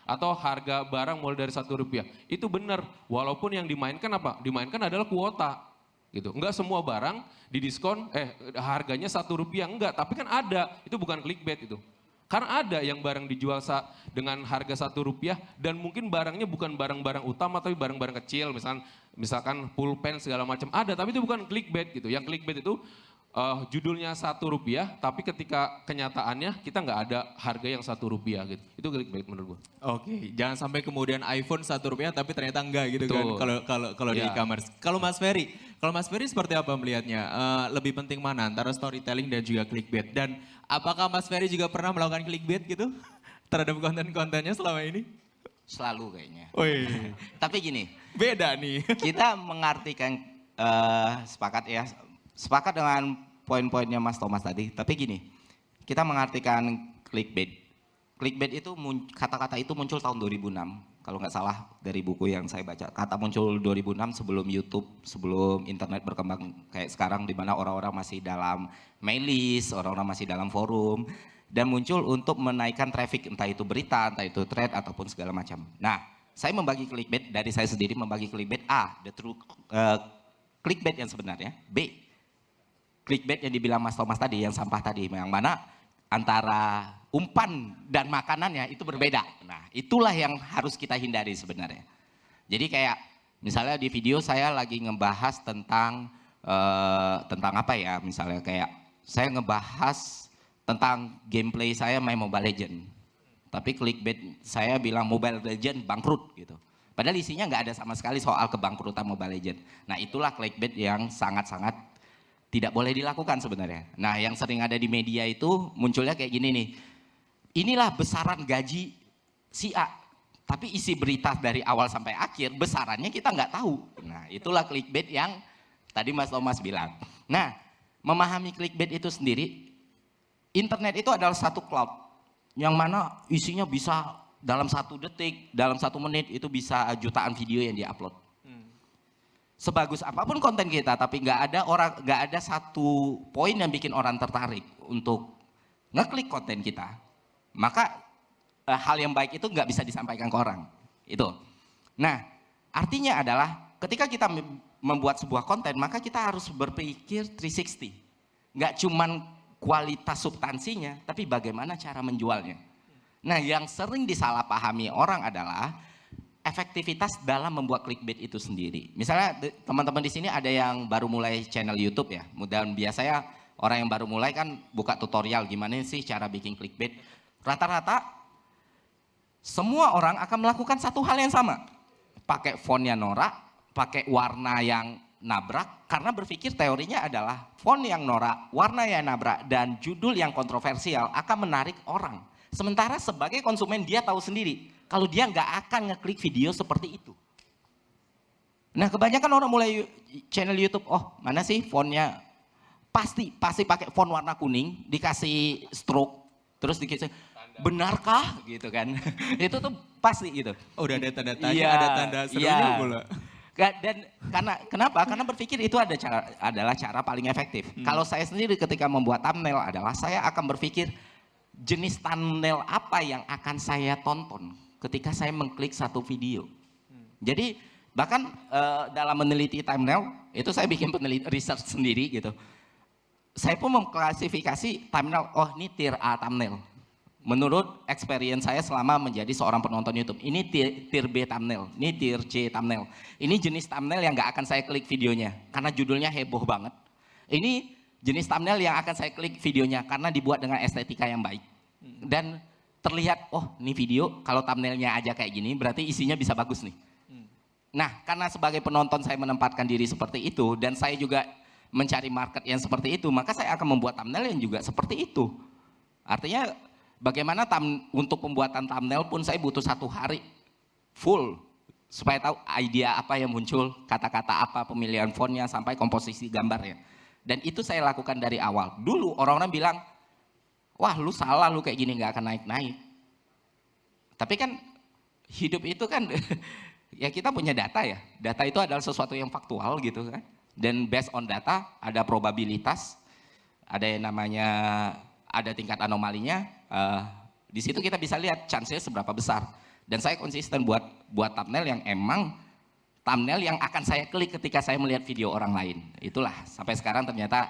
atau harga barang mulai dari Rp1. Itu benar, walaupun yang dimainkan apa? Dimainkan adalah kuota. gitu. Enggak semua barang didiskon, harganya Rp1, enggak. Tapi kan ada, itu bukan clickbait itu. Karena ada yang barang dijual dengan harga Rp1 dan mungkin barangnya bukan barang-barang utama tapi barang-barang kecil, misalkan pulpen segala macam ada, tapi itu bukan clickbait gitu. Yang clickbait itu judulnya Rp1, tapi ketika kenyataannya kita nggak ada harga yang Rp1 gitu. Itu clickbait menurut gua. Oke, jangan sampai kemudian iPhone Rp1 tapi ternyata enggak gitu Betul. kan kalau di Ya. e-commerce. Kalau Mas Ferry seperti apa melihatnya? Lebih penting mana antara storytelling dan juga clickbait? Dan apakah Mas Ferry juga pernah melakukan clickbait gitu terhadap konten-kontennya selama ini? Selalu kayaknya. Wih, Tapi gini, beda nih. kita mengartikan sepakat dengan poin-poinnya Mas Thomas tadi. Tapi gini, kita mengartikan clickbait. Clickbait itu kata-kata itu muncul tahun 2006. Kalau nggak salah dari buku yang saya baca. Kata muncul 2006 sebelum YouTube, sebelum internet berkembang kayak sekarang di mana orang-orang masih dalam mail list, orang-orang masih dalam forum. Dan muncul untuk menaikkan traffic, entah itu berita, entah itu thread, ataupun segala macam. Nah, saya membagi clickbait, dari saya sendiri membagi clickbait. A, the true clickbait yang sebenarnya. B, clickbait yang dibilang Mas Thomas tadi, yang sampah tadi. Yang mana antara umpan dan makanannya itu berbeda. Nah, itulah yang harus kita hindari sebenarnya. Jadi kayak, misalnya di video saya lagi ngebahas tentang apa ya, misalnya kayak saya ngebahas tentang gameplay saya main Mobile Legend. Tapi clickbait saya bilang Mobile Legend bangkrut gitu. Padahal isinya nggak ada sama sekali soal kebangkrutan Mobile Legend. Nah, itulah clickbait yang sangat-sangat tidak boleh dilakukan sebenarnya. Nah, yang sering ada di media itu munculnya kayak gini nih. Inilah besaran gaji si A. Tapi isi berita dari awal sampai akhir besarannya kita nggak tahu. Nah, itulah clickbait yang tadi Mas Thomas bilang. Nah, memahami clickbait itu sendiri, internet itu adalah satu cloud yang mana isinya bisa dalam 1 detik, dalam 1 menit itu bisa jutaan video yang diupload. Sebagus apapun konten kita, tapi nggak ada satu poin yang bikin orang tertarik untuk ngeklik konten kita, maka hal yang baik itu nggak bisa disampaikan ke orang. Itu. Nah, artinya adalah ketika kita membuat sebuah konten, maka kita harus berpikir 360. Nggak cuman kualitas substansinya, tapi bagaimana cara menjualnya. Nah, yang sering disalahpahami orang adalah efektivitas dalam membuat clickbait itu sendiri. Misalnya teman-teman di sini ada yang baru mulai channel YouTube ya. Dan biasanya orang yang baru mulai kan buka tutorial gimana sih cara bikin clickbait. Rata-rata semua orang akan melakukan satu hal yang sama. Pakai fontnya norak, pakai warna yang nabrak, karena berpikir teorinya adalah font yang norak, warna yang nabrak, dan judul yang kontroversial akan menarik orang. Sementara sebagai konsumen dia tahu sendiri, kalau dia nggak akan ngeklik video seperti itu. Nah, kebanyakan orang mulai channel YouTube, oh mana sih fontnya, pasti pakai font warna kuning, dikasih stroke, terus dikasih, benarkah gitu kan, itu tuh pasti gitu. Oh, udah ada tanda tanya, Iya, ada tanda serunya iya. pula. Dan kenapa? Karena berpikir itu adalah cara paling efektif. Kalau saya sendiri ketika membuat thumbnail adalah saya akan berpikir jenis thumbnail apa yang akan saya tonton ketika saya mengklik satu video. Jadi bahkan dalam meneliti thumbnail itu saya bikin research sendiri gitu. Saya pun mengklasifikasi thumbnail, oh ini tier A thumbnail. Menurut experience saya selama menjadi seorang penonton YouTube, ini tier B thumbnail, ini tier C thumbnail. Ini jenis thumbnail yang nggak akan saya klik videonya, karena judulnya heboh banget. Ini jenis thumbnail yang akan saya klik videonya, karena dibuat dengan estetika yang baik. Dan terlihat, oh ini video, kalau thumbnailnya aja kayak gini, berarti isinya bisa bagus nih. Nah, karena sebagai penonton saya menempatkan diri seperti itu, dan saya juga mencari market yang seperti itu, maka saya akan membuat thumbnail yang juga seperti itu. Artinya, bagaimana untuk pembuatan thumbnail pun saya butuh 1 hari full supaya tahu ide apa yang muncul, kata-kata apa, pemilihan fontnya, sampai komposisi gambarnya. Dan itu saya lakukan dari awal. Dulu orang-orang bilang, wah lu salah, lu kayak gini nggak akan naik-naik. Tapi kan hidup itu kan ya kita punya data ya. Data itu adalah sesuatu yang faktual gitu kan. Dan based on data ada probabilitas, ada yang namanya ada tingkat anomalinya. Di situ kita bisa lihat chance-nya seberapa besar. Dan saya konsisten buat thumbnail yang emang thumbnail yang akan saya klik ketika saya melihat video orang lain. Itulah sampai sekarang ternyata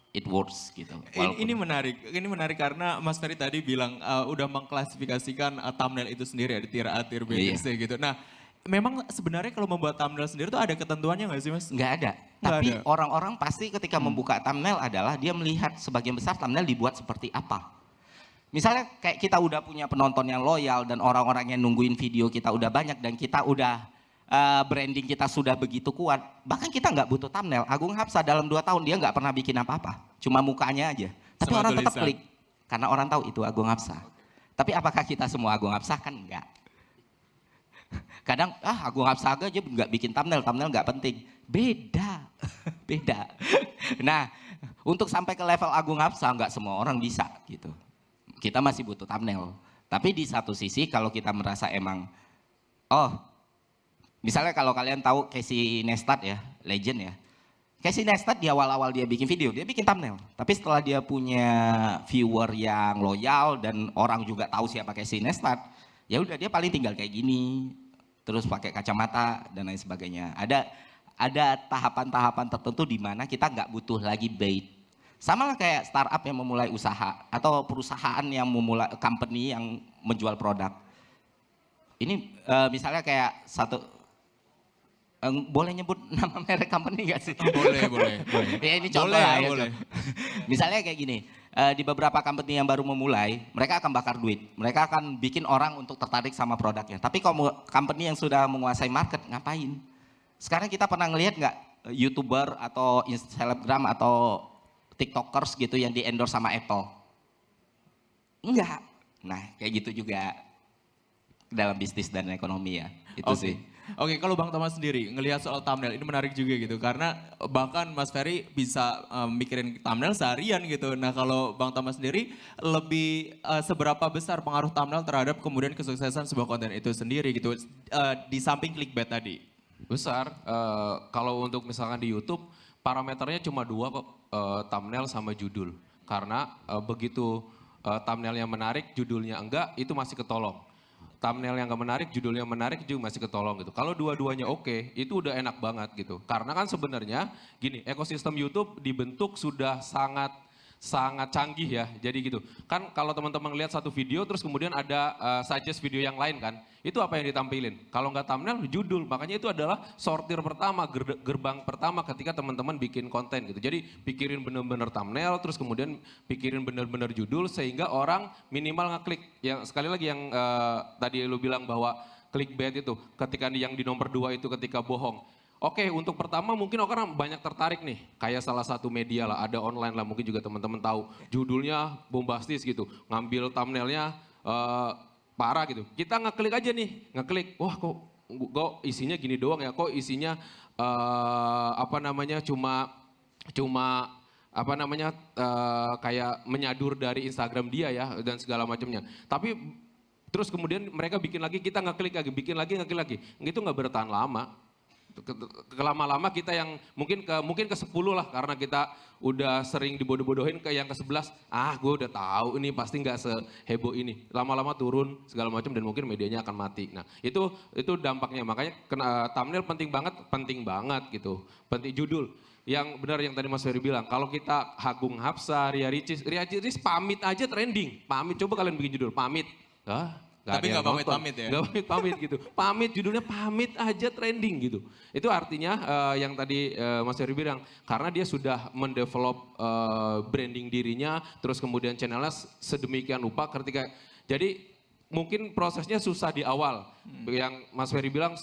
it works gitu. Ini menarik karena Mas Ferry tadi bilang udah mengklasifikasikan thumbnail itu sendiri, ada tier A, tier B, tier C gitu. Nah, memang sebenarnya kalau membuat thumbnail sendiri tuh ada ketentuannya nggak sih Mas? Nggak ada. Tapi orang-orang pasti ketika membuka thumbnail adalah dia melihat sebagian besar thumbnail dibuat seperti apa. Misalnya kayak kita udah punya penonton yang loyal dan orang-orang yang nungguin video kita udah banyak dan kita udah branding kita sudah begitu kuat, bahkan kita nggak butuh thumbnail. Agung Hapsa dalam 2 tahun dia nggak pernah bikin apa-apa, cuma mukanya aja. Tapi Sama orang tetap tulisan. klik karena orang tahu itu Agung Hapsa. Tapi apakah kita semua Agung Hapsa? Kan enggak. Kadang Agung Hapsa aja nggak bikin thumbnail nggak penting. Beda, beda. Nah, untuk sampai ke level Agung Hapsa nggak semua orang bisa gitu. Kita masih butuh thumbnail. Tapi di satu sisi kalau kita merasa emang, misalnya kalau kalian tahu Casey Neistat ya, legend ya. Casey Neistat di awal-awal dia bikin video, dia bikin thumbnail. Tapi setelah dia punya viewer yang loyal dan orang juga tahu siapa Casey Neistat, ya udah dia paling tinggal kayak gini, terus pakai kacamata dan lain sebagainya. Ada tahapan-tahapan tertentu di mana kita nggak butuh lagi bait. Sama lah kayak startup yang memulai usaha atau perusahaan yang memulai company yang menjual produk. Ini misalnya kayak boleh nyebut nama merek company nggak sih? Boleh. Ya ini contoh Boleh, lah ya. boleh. Misalnya kayak gini, di beberapa company yang baru memulai, mereka akan bakar duit. Mereka akan bikin orang untuk tertarik sama produknya. Tapi kalau company yang sudah menguasai market, ngapain? Sekarang kita pernah ngelihat nggak YouTuber atau selebgram atau TikTokers gitu yang di endorse sama Apple? Enggak. Nah kayak gitu juga dalam bisnis dan ekonomi ya. Itu sih. Oke, kalau Bang Thomas sendiri ngelihat soal thumbnail ini menarik juga gitu karena bahkan Mas Ferry bisa mikirin thumbnail seharian gitu. Nah, kalau Bang Thomas sendiri lebih seberapa besar pengaruh thumbnail terhadap kemudian kesuksesan sebuah konten itu sendiri gitu di samping clickbait tadi? Besar. Kalau untuk misalkan di YouTube parameternya cuma 2 kok, thumbnail sama judul. Karena begitu thumbnailnya menarik, judulnya enggak, itu masih ketolong. Thumbnail yang enggak menarik, judulnya menarik juga masih ketolong gitu. Kalau dua-duanya oke, itu udah enak banget gitu. Karena kan sebenarnya gini, ekosistem YouTube dibentuk sudah sangat canggih ya. Jadi gitu. Kan kalau teman-teman lihat satu video terus kemudian ada suggest video yang lain kan. Itu apa yang ditampilin? Kalau nggak thumbnail, judul. Makanya itu adalah sortir pertama, gerbang pertama ketika teman-teman bikin konten gitu. Jadi pikirin bener-bener thumbnail, terus kemudian pikirin bener-bener judul sehingga orang minimal ngeklik. Yang sekali lagi yang tadi lu bilang bahwa clickbait itu, ketika yang di nomor 2 itu ketika bohong. Oke, untuk pertama mungkin orang banyak tertarik nih, kayak salah satu media lah, ada online lah, mungkin juga teman-teman tahu, judulnya bombastis gitu, ngambil thumbnailnya parah gitu. Kita ngeklik aja nih, wah kok isinya gini doang ya, kok isinya kayak menyadur dari Instagram dia ya dan segala macamnya. Tapi terus kemudian mereka bikin lagi, kita ngeklik lagi, bikin lagi, ngeklik lagi, itu nggak bertahan lama. Lama-lama kita yang mungkin ke 10 lah karena kita udah sering dibodoh-bodohin ke yang ke 11, gue udah tahu ini pasti nggak seheboh ini. Lama-lama turun segala macam dan mungkin medianya akan mati. Nah, itu dampaknya. Makanya thumbnail penting banget gitu. Penting judul. Yang benar yang tadi Mas Ferry bilang, kalau kita Agung Hapsa, Ria Ricis pamit aja trending. Pamit, coba kalian bikin judul pamit. Tapi nggak pamit-pamit ya? Nggak pamit-pamit gitu. Pamit, judulnya pamit aja trending gitu. Itu artinya yang tadi Mas Ferry bilang, karena dia sudah mendevelop branding dirinya, terus kemudian channelnya sedemikian rupa ketika, jadi mungkin prosesnya susah di awal. Yang Mas Ferry bilang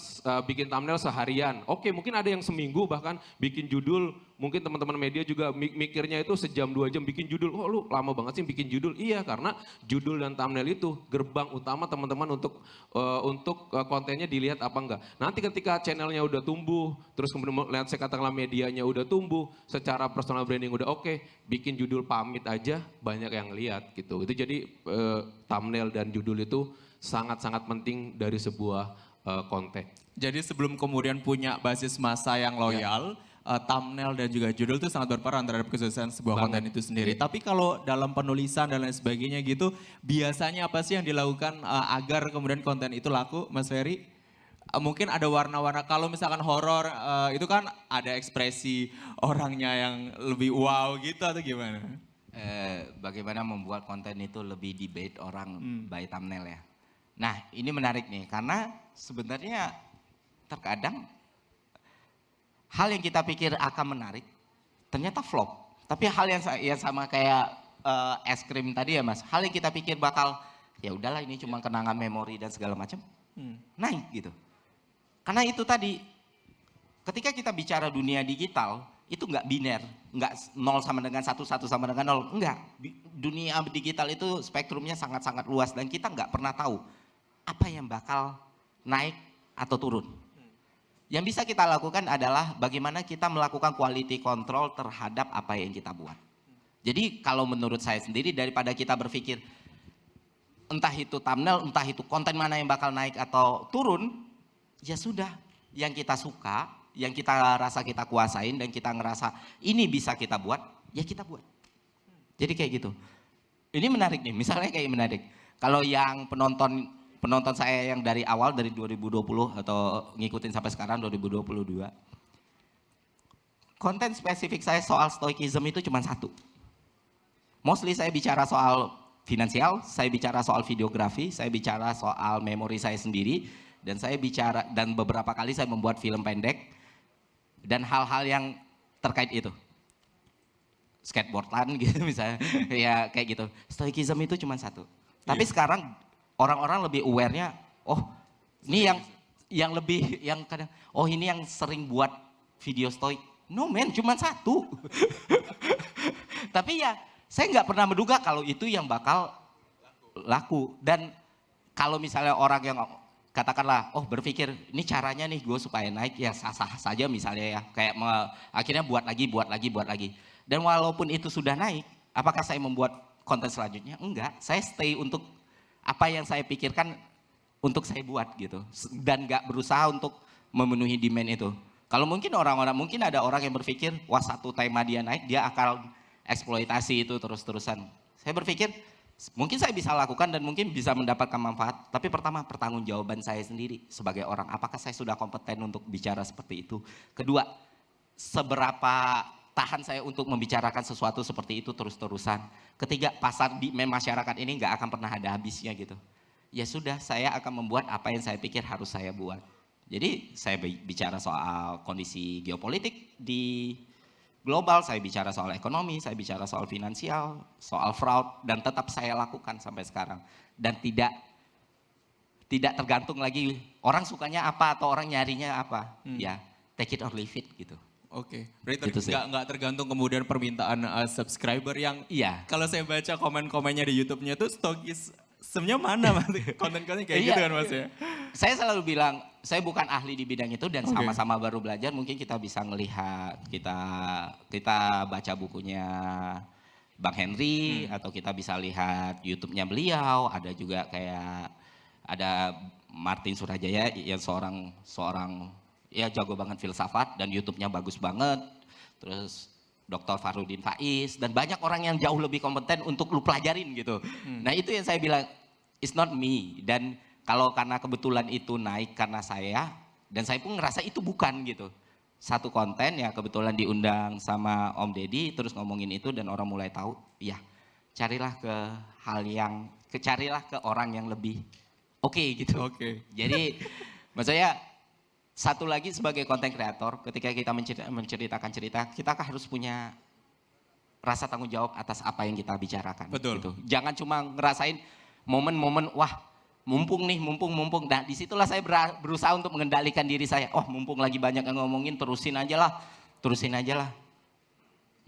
bikin thumbnail seharian. Oke, mungkin ada yang seminggu bahkan bikin judul. Mungkin teman-teman media juga mikirnya itu sejam 2 jam bikin judul. Oh lu lama banget sih bikin judul. Iya, karena judul dan thumbnail itu gerbang utama teman-teman untuk kontennya dilihat apa enggak. Nanti ketika channelnya udah tumbuh, terus kemudian lihat saya katakanlah medianya udah tumbuh, secara personal branding udah oke, bikin judul pamit aja banyak yang lihat gitu. Itu jadi thumbnail dan judul itu sangat-sangat penting dari sebuah konten. Jadi sebelum kemudian punya basis massa yang loyal, thumbnail dan juga judul itu sangat berperan terhadap kesuksesan sebuah konten itu sendiri. Tapi kalau dalam penulisan dan lain sebagainya gitu, biasanya apa sih yang dilakukan agar kemudian konten itu laku, Mas Ferry? mungkin ada warna-warna, kalau misalkan horor itu kan ada ekspresi orangnya yang lebih wow gitu atau gimana? Bagaimana membuat konten itu lebih debate orang by thumbnail ya. Nah ini menarik nih karena sebenarnya terkadang hal yang kita pikir akan menarik ternyata flop. Tapi hal yang sama kayak es krim tadi ya Mas, hal yang kita pikir bakal ya udahlah ini cuma kenangan memori dan segala macam, naik gitu. Karena itu tadi, ketika kita bicara dunia digital, itu nggak biner, nggak 0 sama dengan 1, 1 sama dengan 0, enggak. Dunia digital itu spektrumnya sangat-sangat luas dan kita nggak pernah tahu apa yang bakal naik atau turun. Yang bisa kita lakukan adalah bagaimana kita melakukan quality control terhadap apa yang kita buat. Jadi kalau menurut saya sendiri daripada kita berpikir entah itu thumbnail, entah itu konten mana yang bakal naik atau turun, ya sudah yang kita suka, yang kita rasa kita kuasain dan kita ngerasa ini bisa kita buat, ya kita buat. Jadi kayak gitu. Ini menarik nih, misalnya kayak menarik. Kalau yang penonton saya yang dari awal, dari 2020 atau ngikutin sampai sekarang 2022. Konten spesifik saya soal stoikism itu cuma satu. Mostly saya bicara soal finansial, saya bicara soal videografi, saya bicara soal memori saya sendiri, dan saya bicara, dan beberapa kali saya membuat film pendek, dan hal-hal yang terkait itu. Skateboardan gitu misalnya, ya kayak gitu. Stoikism itu cuma satu. Tapi sekarang orang-orang lebih aware-nya, oh ini yang lebih, yang kadang, oh ini yang sering buat video stoik. No man, cuma satu. Tapi ya, saya nggak pernah menduga kalau itu yang bakal laku. Dan kalau misalnya orang yang katakanlah, oh berpikir ini caranya nih gue supaya naik, ya sah-sah saja misalnya ya. Kayak akhirnya buat lagi. Dan walaupun itu sudah naik, apakah saya membuat konten selanjutnya? Enggak, saya stay untuk apa yang saya pikirkan untuk saya buat gitu. Dan nggak berusaha untuk memenuhi demand itu. Kalau mungkin mungkin ada orang yang berpikir, wah satu tema dia naik, dia akan eksploitasi itu terus-terusan. Saya berpikir, mungkin saya bisa lakukan dan mungkin bisa mendapatkan manfaat. Tapi pertama, pertanggungjawaban saya sendiri sebagai orang. Apakah saya sudah kompeten untuk bicara seperti itu? Kedua, seberapa tahan saya untuk membicarakan sesuatu seperti itu terus-terusan. Ketiga, pasar di masyarakat ini nggak akan pernah ada habisnya gitu. Ya sudah, saya akan membuat apa yang saya pikir harus saya buat. Jadi saya bicara soal kondisi geopolitik di global, saya bicara soal ekonomi, saya bicara soal finansial, soal fraud, dan tetap saya lakukan sampai sekarang. Dan tidak tergantung lagi orang sukanya apa atau orang nyarinya apa. Ya, take it or leave it gitu. Oke, berarti Gitu sih. nggak tergantung kemudian permintaan subscriber yang Iya. kalau saya baca komen-komennya di YouTube-nya tuh stoikismnya mana Mas? Konten-konten kayak gitu kan Mas ya? Saya selalu bilang, saya bukan ahli di bidang itu dan sama-sama baru belajar. Mungkin kita bisa melihat, kita baca bukunya Bang Henry atau kita bisa lihat YouTube-nya beliau. Ada juga kayak ada Martin Surajaya yang seorang ya jago banget filsafat dan YouTube-nya bagus banget. Terus Dr. Farudin Faiz dan banyak orang yang jauh lebih kompeten untuk lu pelajarin gitu. Nah itu yang saya bilang, it's not me. Dan kalau karena kebetulan itu naik karena saya, dan saya pun ngerasa itu bukan gitu. Satu konten ya kebetulan diundang sama Om Deddy terus ngomongin itu dan orang mulai tahu, ya carilah carilah ke orang yang lebih oke gitu. Oke. Jadi maksudnya satu lagi sebagai konten kreator, ketika kita menceritakan cerita, kita harus punya rasa tanggung jawab atas apa yang kita bicarakan. Betul. Gitu. Jangan cuma ngerasain momen-momen, wah mumpung nih, mumpung. Nah disitulah saya berusaha untuk mengendalikan diri saya. Oh mumpung lagi banyak yang ngomongin, terusin aja lah.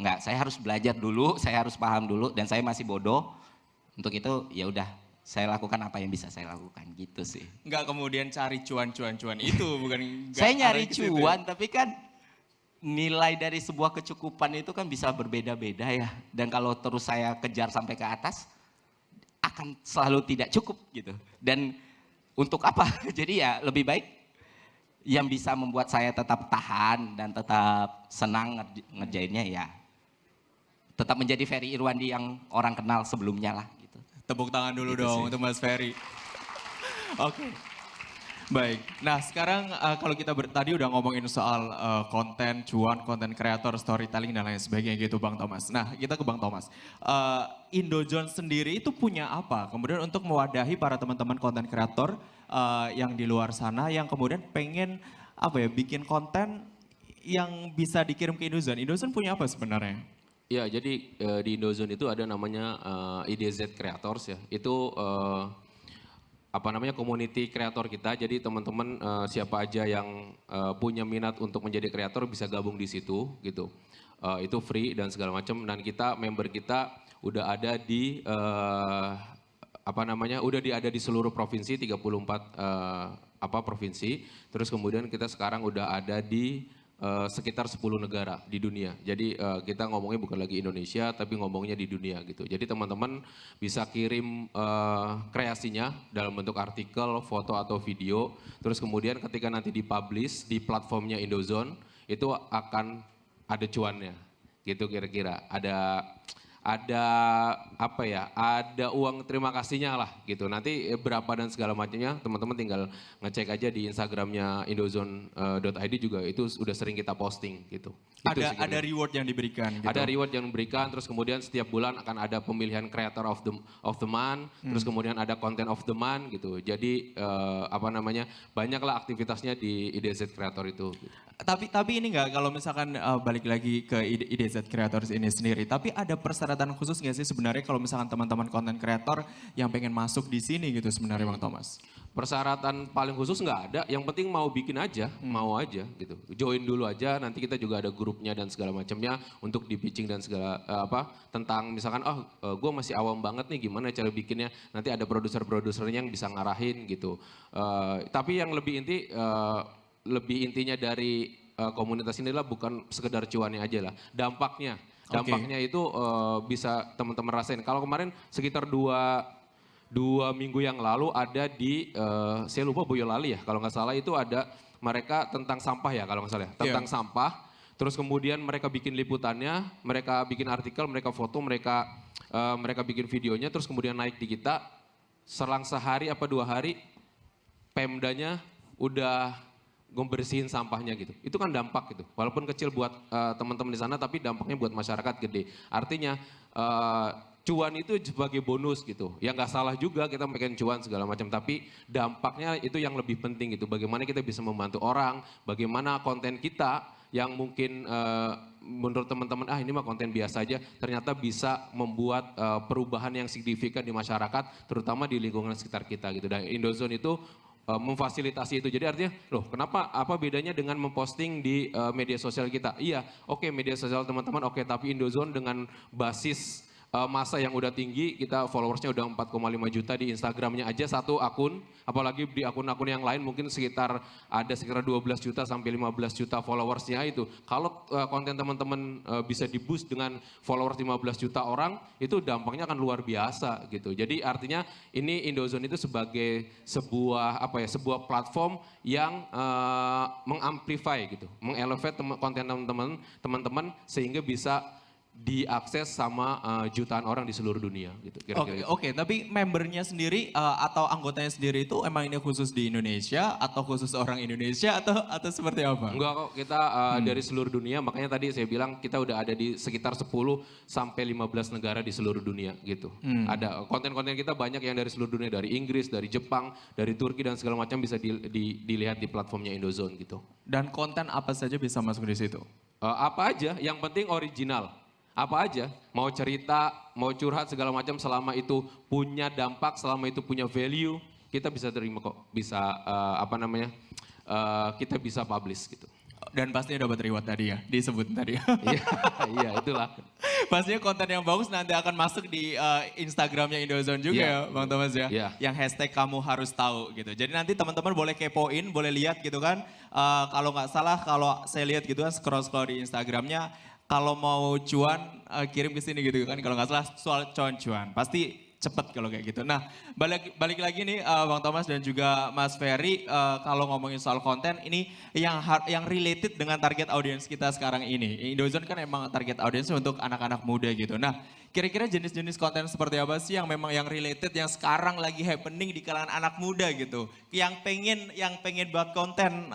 Enggak, saya harus belajar dulu, saya harus paham dulu, dan saya masih bodoh. Untuk itu ya udah. Saya lakukan apa yang bisa saya lakukan gitu sih. Nggak kemudian cari cuan itu bukan. Saya nyari cuan tapi kan nilai dari sebuah kecukupan itu kan bisa berbeda-beda ya. Dan kalau terus saya kejar sampai ke atas akan selalu tidak cukup gitu. Dan untuk apa? Jadi ya lebih baik yang bisa membuat saya tetap tahan dan tetap senang ngerjainnya ya. Tetap menjadi Ferry Irwandi yang orang kenal sebelumnya lah. Tepuk tangan dulu Gitu dong sih. untuk Mas Ferry. Oke. Baik, nah sekarang kalau kita tadi udah ngomongin soal konten, cuan, konten kreator, storytelling dan lain sebagainya gitu Bang Thomas. Nah kita ke Bang Thomas. Indozone sendiri itu punya apa? Kemudian untuk mewadahi para teman-teman konten kreator yang di luar sana yang kemudian pengen apa ya bikin konten yang bisa dikirim ke Indozone. Indozone punya apa sebenarnya? Ya, jadi di Indozone itu ada namanya IDZ Creators ya. Itu apa namanya community kreator kita. Jadi teman-teman siapa aja yang punya minat untuk menjadi kreator bisa gabung di situ gitu. Itu free dan segala macam. Dan kita member kita udah ada di apa namanya udah ada di seluruh provinsi 34 provinsi. Terus kemudian kita sekarang udah ada di sekitar 10 negara di dunia. Jadi kita ngomongnya bukan lagi Indonesia tapi ngomongnya di dunia gitu. Jadi teman-teman bisa kirim kreasinya dalam bentuk artikel, foto atau video. Terus kemudian ketika nanti dipublish di platformnya Indozone itu akan ada cuannya. Gitu kira-kira. Ada apa ya, ada uang terima kasihnya lah gitu. Nanti berapa dan segala macamnya teman-teman tinggal ngecek aja di Instagramnya indozone.id juga itu udah sering kita posting gitu. Ada reward yang diberikan gitu? Ada reward yang diberikan, terus kemudian setiap bulan akan ada pemilihan creator of the month, terus kemudian ada content of the month gitu. Jadi apa namanya, banyaklah aktivitasnya di IDZ Creator itu. Gitu. Tapi ini enggak kalau misalkan balik lagi ke IDZ Creators ini sendiri, tapi ada persyaratan khusus nggak sih sebenarnya kalau misalkan teman-teman konten kreator yang pengen masuk di sini gitu sebenarnya Bang Thomas? Persyaratan paling khusus nggak ada, yang penting mau bikin aja, mau aja gitu. Join dulu aja, nanti kita juga ada grupnya dan segala macamnya untuk di pitching dan segala tentang misalkan gue masih awam banget nih gimana cara bikinnya, nanti ada produser-produsernya yang bisa ngarahin gitu. Tapi yang lebih intinya dari komunitas ini adalah bukan sekedar cuannya aja lah, dampaknya. Dampaknya itu bisa teman-teman rasain. Kalau kemarin sekitar dua minggu yang lalu ada di, saya lupa Boyolali ya, kalau nggak salah itu ada mereka tentang sampah ya kalau nggak salah ya, tentang sampah. Terus kemudian mereka bikin liputannya, mereka bikin artikel, mereka foto, mereka bikin videonya, terus kemudian naik di kita. Selang sehari apa 2 hari, Pemdanya udah membersihin sampahnya gitu. Itu kan dampak gitu. Walaupun kecil buat teman-teman di sana, tapi dampaknya buat masyarakat gede. Artinya cuan itu sebagai bonus gitu. Ya nggak salah juga kita bikin cuan segala macam, tapi dampaknya itu yang lebih penting gitu. Bagaimana kita bisa membantu orang, bagaimana konten kita yang mungkin menurut teman-teman ini mah konten biasa aja, ternyata bisa membuat perubahan yang signifikan di masyarakat, terutama di lingkungan sekitar kita gitu. Dan Indozone itu memfasilitasi itu. Jadi artinya, loh kenapa, apa bedanya dengan memposting di media sosial kita? Iya, oke, media sosial teman-teman oke, tapi Indozone dengan basis masa yang udah tinggi, kita followersnya udah 4,5 juta di Instagramnya aja satu akun, apalagi di akun-akun yang lain mungkin sekitar 12 juta sampai 15 juta followersnya itu. Kalau konten teman-teman bisa di-boost dengan followers 15 juta orang, itu dampaknya akan luar biasa gitu. Jadi artinya ini Indozone itu sebagai sebuah platform yang mengamplify gitu, mengelevate konten teman-teman sehingga bisa diakses sama jutaan orang di seluruh dunia gitu. Oke, tapi membernya sendiri atau anggotanya sendiri itu emang ini khusus di Indonesia atau khusus orang Indonesia atau seperti apa? Enggak kok, kita dari seluruh dunia, makanya tadi saya bilang kita udah ada di sekitar 10 sampai 15 negara di seluruh dunia gitu. Ada konten-konten kita banyak yang dari seluruh dunia, dari Inggris, dari Jepang, dari Turki dan segala macam bisa dilihat di platformnya Indozone gitu. Dan konten apa saja bisa masuk di situ? Apa aja, yang penting original. Apa aja, mau cerita, mau curhat segala macam, selama itu punya dampak, selama itu punya value, kita bisa terima kok, bisa kita bisa publish gitu. Dan pastinya dapat reward tadi ya, disebut tadi. Iya, itulah. Pastinya konten yang bagus nanti akan masuk di Instagramnya Indozone juga ya Bang Thomas ya. Yang hashtag kamu harus tahu gitu. Jadi nanti teman-teman boleh kepoin, boleh lihat gitu kan. Kalau nggak salah, kalau saya lihat gitu kan scroll-scroll di Instagramnya, kalau mau cuan kirim ke sini gitu kan. Kalau nggak salah soal cuan. Pasti cepet kalau kayak gitu. Nah, balik lagi nih Bang Thomas dan juga Mas Ferry, kalau ngomongin soal konten ini yang related dengan target audiens kita sekarang ini. Indozone kan emang target audiensnya untuk anak-anak muda gitu. Nah, kira-kira jenis-jenis konten seperti apa sih yang memang yang related yang sekarang lagi happening di kalangan anak muda gitu. Yang pengen buat konten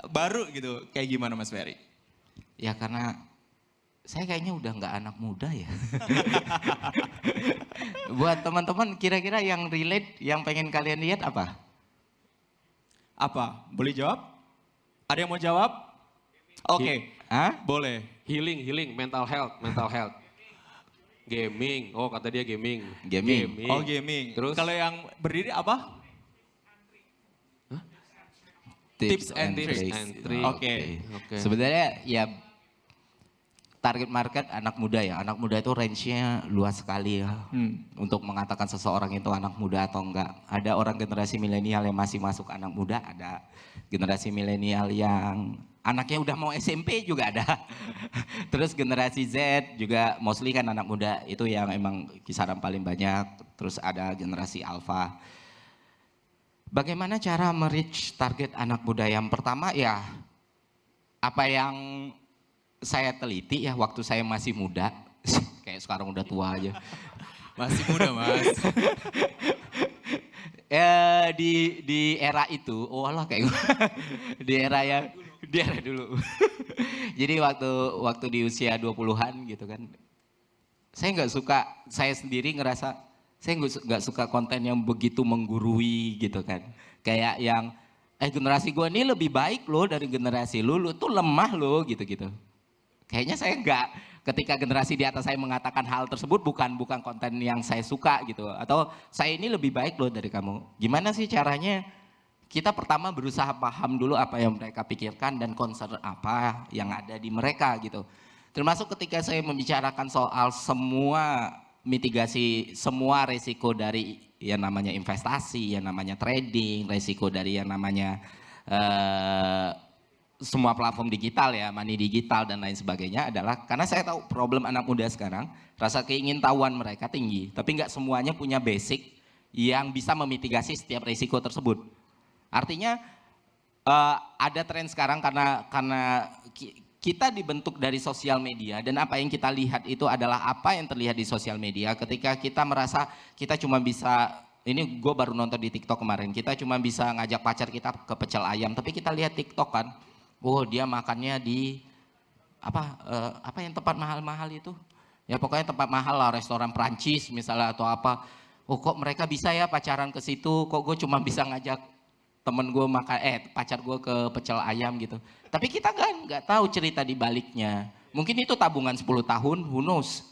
baru gitu. Kayak gimana Mas Ferry? Ya karena saya kayaknya udah nggak anak muda ya. Buat teman-teman kira-kira yang relate, yang pengen kalian lihat apa? Apa? Boleh jawab? Ada yang mau jawab? Oke. Hah? Boleh. Healing, mental health. Gaming, oh kata dia gaming. Gaming. Oh gaming. Terus? Kalau yang berdiri apa? Tips and tricks. Oke. Oke. Sebenarnya ya target market anak muda ya. Anak muda itu range-nya luas sekali ya. Untuk mengatakan seseorang itu anak muda atau enggak. Ada orang generasi milenial yang masih masuk anak muda, ada generasi milenial yang anaknya udah mau SMP juga ada. Terus generasi Z juga mostly kan anak muda itu yang emang kisaran paling banyak. Terus ada generasi Alpha. Bagaimana cara merich target anak muda? Yang pertama ya apa yang saya teliti ya waktu saya masih muda, kayak sekarang udah tua aja. Masih muda Mas. Ya di era itu, oh lah kayak di era dulu. Jadi waktu di usia 20-an gitu kan, saya sendiri ngerasa saya nggak suka konten yang begitu menggurui gitu kan, kayak yang generasi gue ini lebih baik loh dari generasi lu tuh lemah loh gitu-gitu. Kayaknya saya ketika generasi di atas saya mengatakan hal tersebut bukan konten yang saya suka gitu. Atau saya ini lebih baik loh dari kamu. Gimana sih caranya? Kita pertama berusaha paham dulu apa yang mereka pikirkan dan concern apa yang ada di mereka gitu. Termasuk ketika saya membicarakan soal semua mitigasi, semua resiko dari yang namanya investasi, yang namanya trading, resiko dari yang namanya semua platform digital ya, money digital dan lain sebagainya adalah karena saya tahu problem anak muda sekarang, rasa keingintahuan mereka tinggi, tapi nggak semuanya punya basic yang bisa memitigasi setiap risiko tersebut. Artinya ada tren sekarang karena kita dibentuk dari sosial media dan apa yang kita lihat itu adalah apa yang terlihat di sosial media. Ketika kita merasa kita cuma bisa, ini gue baru nonton di TikTok kemarin, kita cuma bisa ngajak pacar kita ke pecel ayam, tapi kita lihat TikTok kan. Oh dia makannya di apa yang tempat mahal-mahal itu? Ya pokoknya tempat mahal lah, restoran Prancis misalnya atau apa. Oh kok mereka bisa ya pacaran ke situ? Kok gue cuma bisa ngajak temen gue pacar gue ke pecel ayam gitu. Tapi kita kan nggak tahu cerita di baliknya. Mungkin itu tabungan 10 tahun, who knows?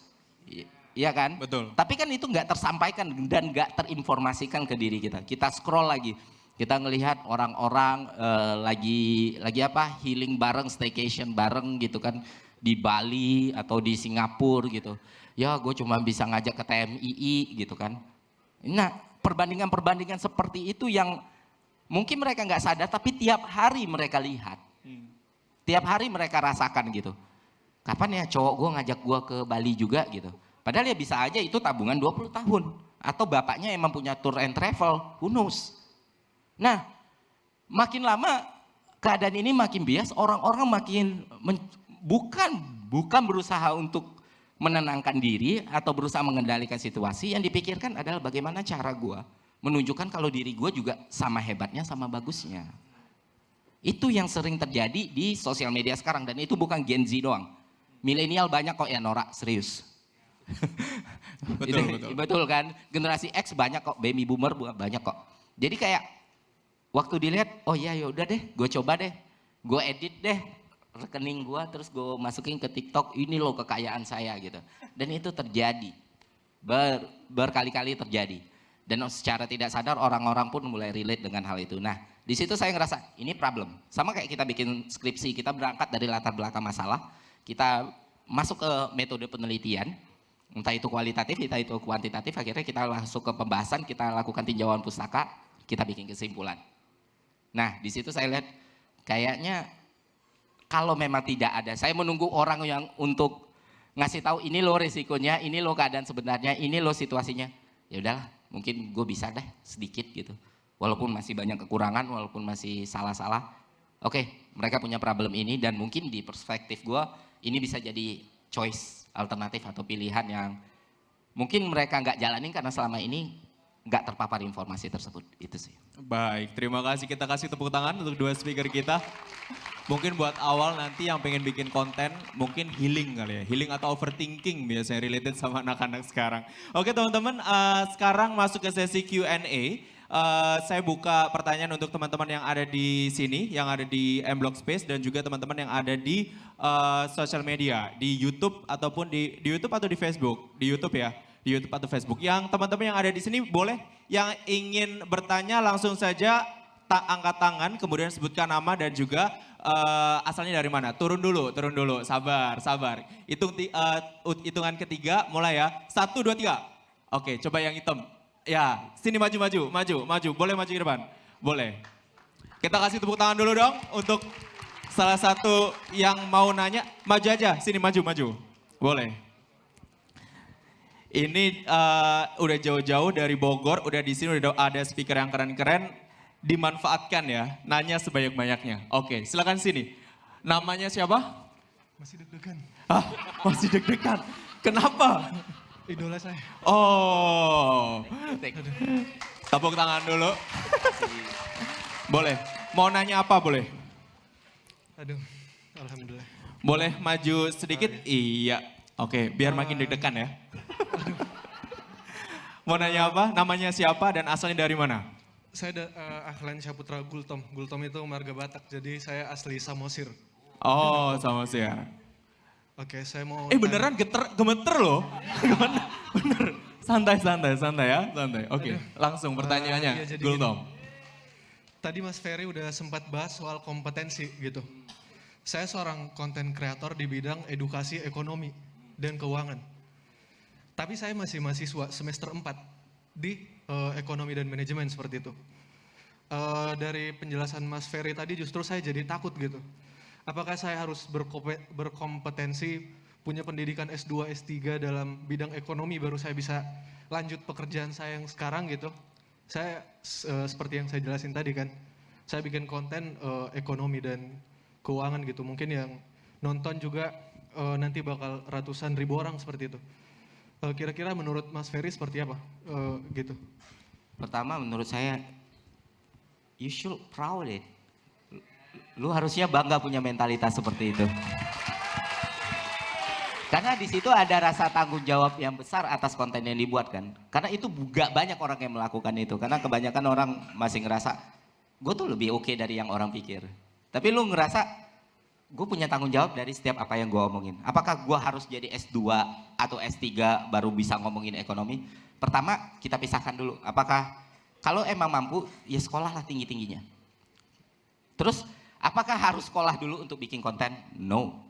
Iya kan? Betul. Tapi kan itu nggak tersampaikan dan nggak terinformasikan ke diri kita. Kita scroll lagi. Kita ngelihat orang-orang lagi healing bareng, staycation bareng gitu kan di Bali atau di Singapura gitu. Ya gue cuma bisa ngajak ke TMII gitu kan. Nah perbandingan seperti itu yang mungkin mereka nggak sadar tapi tiap hari mereka lihat. Tiap hari mereka rasakan gitu. Kapan ya cowok gue ngajak gue ke Bali juga gitu. Padahal ya bisa aja itu tabungan 20 tahun. Atau bapaknya emang punya tour and travel, who knows. Nah, makin lama keadaan ini makin bias, orang-orang bukan berusaha untuk menenangkan diri atau berusaha mengendalikan situasi, yang dipikirkan adalah bagaimana cara gue menunjukkan kalau diri gue juga sama hebatnya, sama bagusnya. Itu yang sering terjadi di sosial media sekarang dan itu bukan Gen Z doang. Milenial banyak kok ya Nora, serius. Betul kan? Generasi X banyak kok, baby boomer banyak kok. Jadi kayak waktu dilihat, oh iya yaudah deh, gue coba deh, gue edit deh rekening gue, terus gue masukin ke TikTok, ini loh kekayaan saya gitu. Dan itu terjadi, berkali-kali terjadi. Dan secara tidak sadar orang-orang pun mulai relate dengan hal itu. Nah, di situ saya ngerasa ini problem. Sama kayak kita bikin skripsi, kita berangkat dari latar belakang masalah, kita masuk ke metode penelitian, entah itu kualitatif, entah itu kuantitatif, akhirnya kita masuk ke pembahasan, kita lakukan tinjauan pustaka, kita bikin kesimpulan. Nah, di situ saya lihat kayaknya kalau memang tidak ada, saya menunggu orang yang untuk ngasih tahu ini loh risikonya, ini loh keadaan sebenarnya, ini loh situasinya. ya udahlah, mungkin gue bisa deh sedikit gitu. Walaupun masih banyak kekurangan, walaupun masih salah-salah. Oke, mereka punya problem ini dan mungkin di perspektif gue ini bisa jadi choice, alternatif atau pilihan yang mungkin mereka nggak jalanin karena selama ini nggak terpapar informasi tersebut. Itu sih. Baik, terima kasih. Kita kasih tepuk tangan untuk dua speaker kita. Mungkin buat awal nanti yang pengen bikin konten, mungkin healing kali ya. Healing atau overthinking biasanya related sama anak-anak sekarang. Oke teman-teman, sekarang masuk ke sesi Q&A. Saya buka pertanyaan untuk teman-teman yang ada di sini, yang ada di M-Block Space dan juga teman-teman yang ada di sosial media, di YouTube ataupun di YouTube atau di Facebook, di YouTube ya, di YouTube atau Facebook. Yang teman-teman yang ada di sini boleh yang ingin bertanya langsung saja angkat tangan, kemudian sebutkan nama dan juga asalnya dari mana. Turun dulu, sabar. Hitungan ketiga mulai ya, 1, 2, 3. Oke, coba yang hitam. Ya, sini maju. Boleh maju ke depan? Boleh. Kita kasih tepuk tangan dulu dong untuk salah satu yang mau nanya. Maju aja, sini maju. Boleh. Ini udah jauh-jauh dari Bogor, udah di sini udah ada speaker yang keren-keren. Dimanfaatkan ya, nanya sebanyak-banyaknya. Oke, silakan sini. Namanya siapa? Masih deg-degan. Masih deg-degan. Kenapa? Idola saya. Oh. Tepuk tangan dulu. Boleh. Mau nanya apa boleh? Aduh, alhamdulillah. Boleh maju sedikit? Iya. Oke, biar makin deg-degan ya. Mau nanya apa? Namanya siapa dan asalnya dari mana? Saya Ahlan Syaputra Gultom. Gultom itu marga Batak, jadi saya asli Samosir. Oh, sama sih ya. Oke, saya mau... Beneran gemeter loh. Bener. Santai ya, santai. Oke, langsung pertanyaannya, iya, jadi Gultom. Tadi Mas Ferry udah sempat bahas soal kompetensi gitu. Saya seorang konten kreator di bidang edukasi ekonomi dan keuangan. Tapi saya masih mahasiswa semester 4 di ekonomi dan manajemen seperti itu. Dari penjelasan Mas Ferry tadi justru saya jadi takut gitu. Apakah saya harus berkompetensi, punya pendidikan S2, S3 dalam bidang ekonomi baru saya bisa lanjut pekerjaan saya yang sekarang gitu. Saya seperti yang saya jelasin tadi kan, saya bikin konten ekonomi dan keuangan gitu. Mungkin yang nonton juga nanti bakal ratusan ribu orang seperti itu. Kira-kira menurut Mas Ferry seperti apa gitu? Pertama menurut saya, you should proud it. Lu harusnya bangga punya mentalitas seperti itu. Karena di situ ada rasa tanggung jawab yang besar atas konten yang dibuat kan. Karena itu gak banyak orang yang melakukan itu. Karena kebanyakan orang masih ngerasa, gue tuh lebih oke dari yang orang pikir. Tapi lu ngerasa, gue punya tanggung jawab dari setiap apa yang gue omongin. Apakah gue harus jadi S2 atau S3 baru bisa ngomongin ekonomi? Pertama kita pisahkan dulu. Apakah kalau emang mampu, ya sekolahlah tinggi-tingginya. Terus apakah harus sekolah dulu untuk bikin konten? No.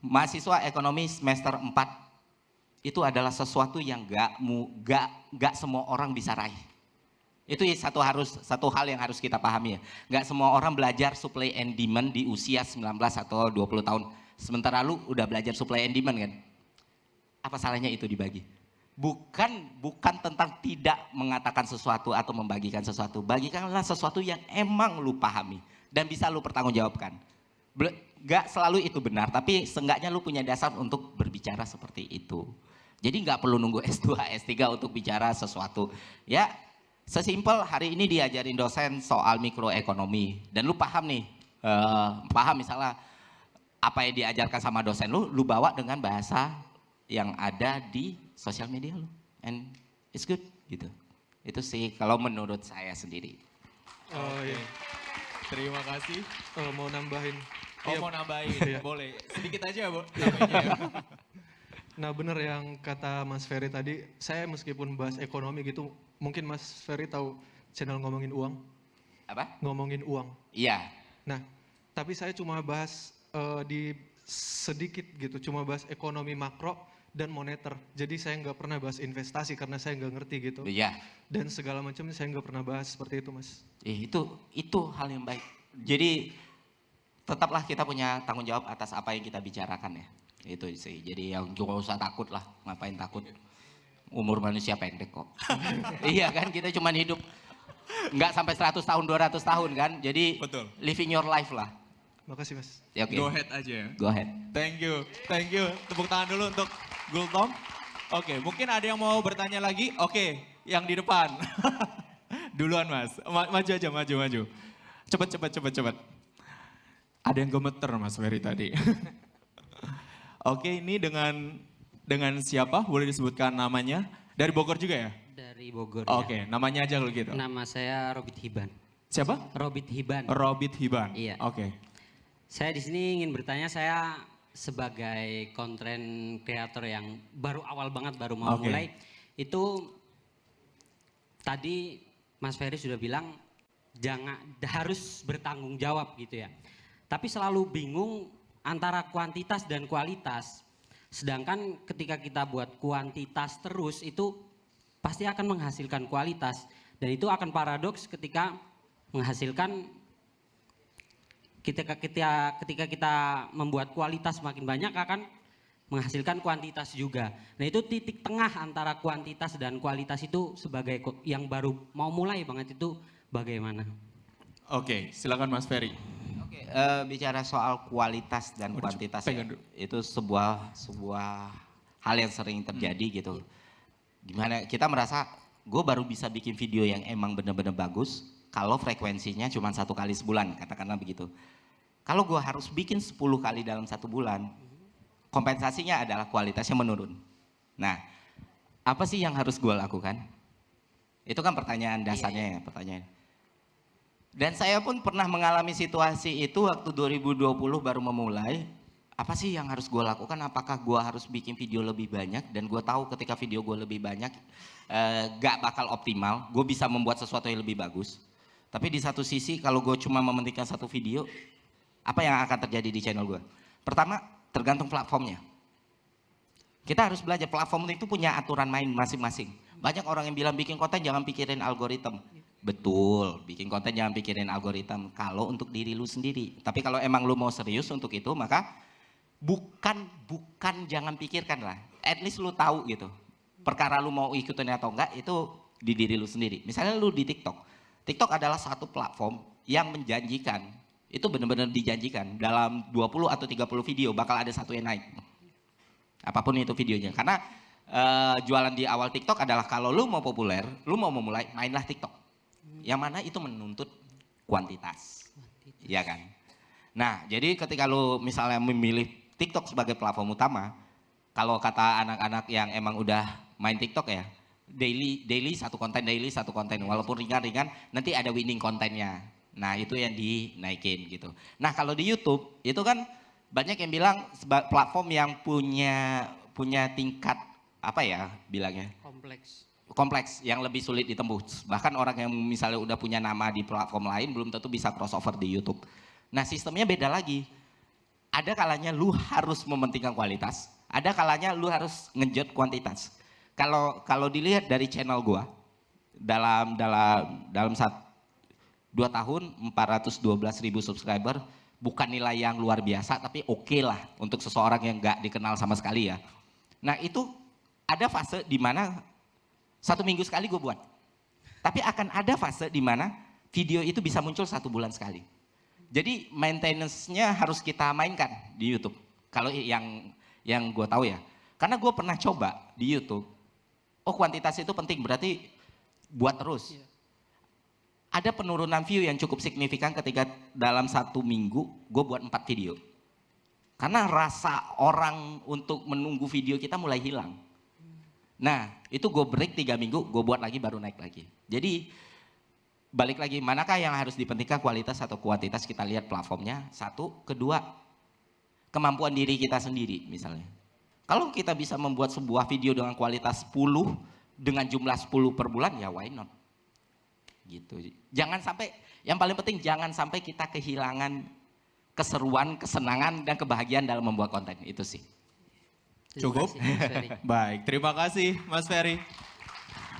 Mahasiswa ekonomi semester 4 itu adalah sesuatu yang gak semua orang bisa raih. Itu satu hal yang harus kita pahami ya. Gak semua orang belajar supply and demand di usia 19 atau 20 tahun. Sementara lu udah belajar supply and demand kan. Apa salahnya itu dibagi? Bukan tentang tidak mengatakan sesuatu atau membagikan sesuatu. Bagikanlah sesuatu yang emang lu pahami dan bisa lu pertanggungjawabkan. Gak selalu itu benar, tapi seenggaknya lu punya dasar untuk berbicara seperti itu. Jadi gak perlu nunggu S2, S3 untuk bicara sesuatu. Ya, sesimpel hari ini diajarin dosen soal mikroekonomi. Dan lu paham nih, paham misalnya apa yang diajarkan sama dosen lu bawa dengan bahasa yang ada di sosial media lu. And it's good gitu. Itu sih kalau menurut saya sendiri. Oh iya. Terima kasih. Mau nambahin. Mau nambahin, Iya. boleh. Sedikit aja Bu. Nah bener yang kata Mas Ferry tadi, saya meskipun bahas ekonomi gitu, mungkin Mas Ferry tahu channel Ngomongin Uang? Apa? Ngomongin Uang. Iya. Nah, tapi saya cuma bahas di sedikit gitu, cuma bahas ekonomi makro dan moneter. Jadi saya nggak pernah bahas investasi karena saya nggak ngerti gitu. Iya. Dan segala macam saya nggak pernah bahas seperti itu, Mas. Itu hal yang baik. Jadi tetaplah kita punya tanggung jawab atas apa yang kita bicarakan ya. Itu sih. Jadi yang jangan usah takut lah, ngapain takut. umur manusia pendek kok. Iya kan, kita cuma hidup nggak sampai 100 tahun, 200 tahun kan. Jadi Betul. living your life lah. Makasih Mas. Ya, oke. Go ahead aja ya. Go ahead. Thank you. Tepuk tangan dulu untuk Gultom. Oke, mungkin ada yang mau bertanya lagi? Oke, yang di depan. Duluan Mas, maju aja, maju. Cepet. Ada yang gemeter Mas Ferry tadi. Oke, ini dengan siapa? Boleh disebutkan namanya? Dari Bogor juga ya? Dari Bogor. Oke, namanya aja kalau gitu. Nama saya Robit Hiban. Siapa? Robit Hiban. Robit Hiban. Iya. Oke. Saya di sini ingin bertanya, saya sebagai konten kreator yang baru awal banget, baru mau Oke. mulai. Itu tadi Mas Ferry sudah bilang jangan harus bertanggung jawab gitu ya. Tapi selalu bingung antara kuantitas dan kualitas. Sedangkan ketika kita buat kuantitas terus itu pasti akan menghasilkan kualitas. Dan itu akan paradoks ketika menghasilkan ketika kita membuat kualitas makin banyak akan menghasilkan kuantitas juga. Nah itu titik tengah antara kuantitas dan kualitas itu sebagai yang baru mau mulai banget itu bagaimana? Oke, silakan Mas Ferry. Oke, bicara soal kualitas dan Udah, kuantitas pegang ya, dulu. itu sebuah hal yang sering terjadi gitu. Gimana kita merasa gue baru bisa bikin video yang emang bener-bener bagus kalau frekuensinya cuma 1 kali sebulan, katakanlah begitu. Kalau gue harus bikin 10 kali dalam 1 bulan, kompensasinya adalah kualitasnya menurun. Nah, apa sih yang harus gue lakukan? Itu kan pertanyaan dasarnya ya, pertanyaan. Dan saya pun pernah mengalami situasi itu waktu 2020 baru memulai. Apa sih yang harus gue lakukan? Apakah gue harus bikin video lebih banyak? Dan gue tahu ketika video gue lebih banyak, gak bakal optimal. Gue bisa membuat sesuatu yang lebih bagus. Tapi di satu sisi kalau gue cuma mementingkan 1 video, apa yang akan terjadi di channel gue? Pertama, tergantung platformnya. Kita harus belajar, platform itu punya aturan main masing-masing. Banyak orang yang bilang bikin konten jangan pikirin algoritma. Betul, bikin konten jangan pikirin algoritma kalau untuk diri lu sendiri. Tapi kalau emang lu mau serius untuk itu, maka bukan jangan pikirkan lah. At least lu tahu gitu. Perkara lu mau ikutin atau enggak itu di diri lu sendiri. Misalnya lu di TikTok. TikTok adalah satu platform yang menjanjikan, itu benar-benar dijanjikan dalam 20 atau 30 video bakal ada satu yang naik. Apapun itu videonya. Karena jualan di awal TikTok adalah kalau lu mau populer, lu mau memulai, mainlah TikTok. Yang mana itu menuntut kuantitas. Iya kan? Nah, jadi ketika lu misalnya memilih TikTok sebagai platform utama, kalau kata anak-anak yang emang udah main TikTok ya, daily satu konten, walaupun ringan-ringan, nanti ada winning kontennya. Nah, itu yang dinaikin gitu. Nah, kalau di YouTube itu kan banyak yang bilang platform yang punya tingkat apa ya bilangnya? Kompleks yang lebih sulit ditembus. Bahkan orang yang misalnya udah punya nama di platform lain belum tentu bisa crossover di YouTube. Nah, sistemnya beda lagi. Ada kalanya lu harus mementingkan kualitas, ada kalanya lu harus ngejot kuantitas. Kalau dilihat dari channel gua dalam 2 tahun 412.000 subscriber, bukan nilai yang luar biasa tapi oke lah untuk seseorang yang nggak dikenal sama sekali ya. Nah, itu ada fase di mana 1 minggu sekali gue buat. Tapi akan ada fase di mana video itu bisa muncul 1 bulan sekali. Jadi maintenance-nya harus kita mainkan di YouTube. Kalau yang gue tahu ya. Karena gue pernah coba di YouTube. Oh, kuantitas itu penting, berarti buat terus. Ada penurunan view yang cukup signifikan ketika dalam 1 minggu gue buat 4 video. Karena rasa orang untuk menunggu video kita mulai hilang. Nah, itu gue break 3 minggu, gue buat lagi baru naik lagi. Jadi balik lagi, manakah yang harus dipentingkan, kualitas atau kuantitas? Kita lihat platformnya. 1, kedua, kemampuan diri kita sendiri misalnya. Kalau kita bisa membuat sebuah video dengan kualitas 10 dengan jumlah 10 per bulan, ya why not? Gitu. Jangan sampai, yang paling penting jangan sampai kita kehilangan keseruan, kesenangan dan kebahagiaan dalam membuat konten. Itu sih. Cukup? Baik, terima kasih Mas Ferry.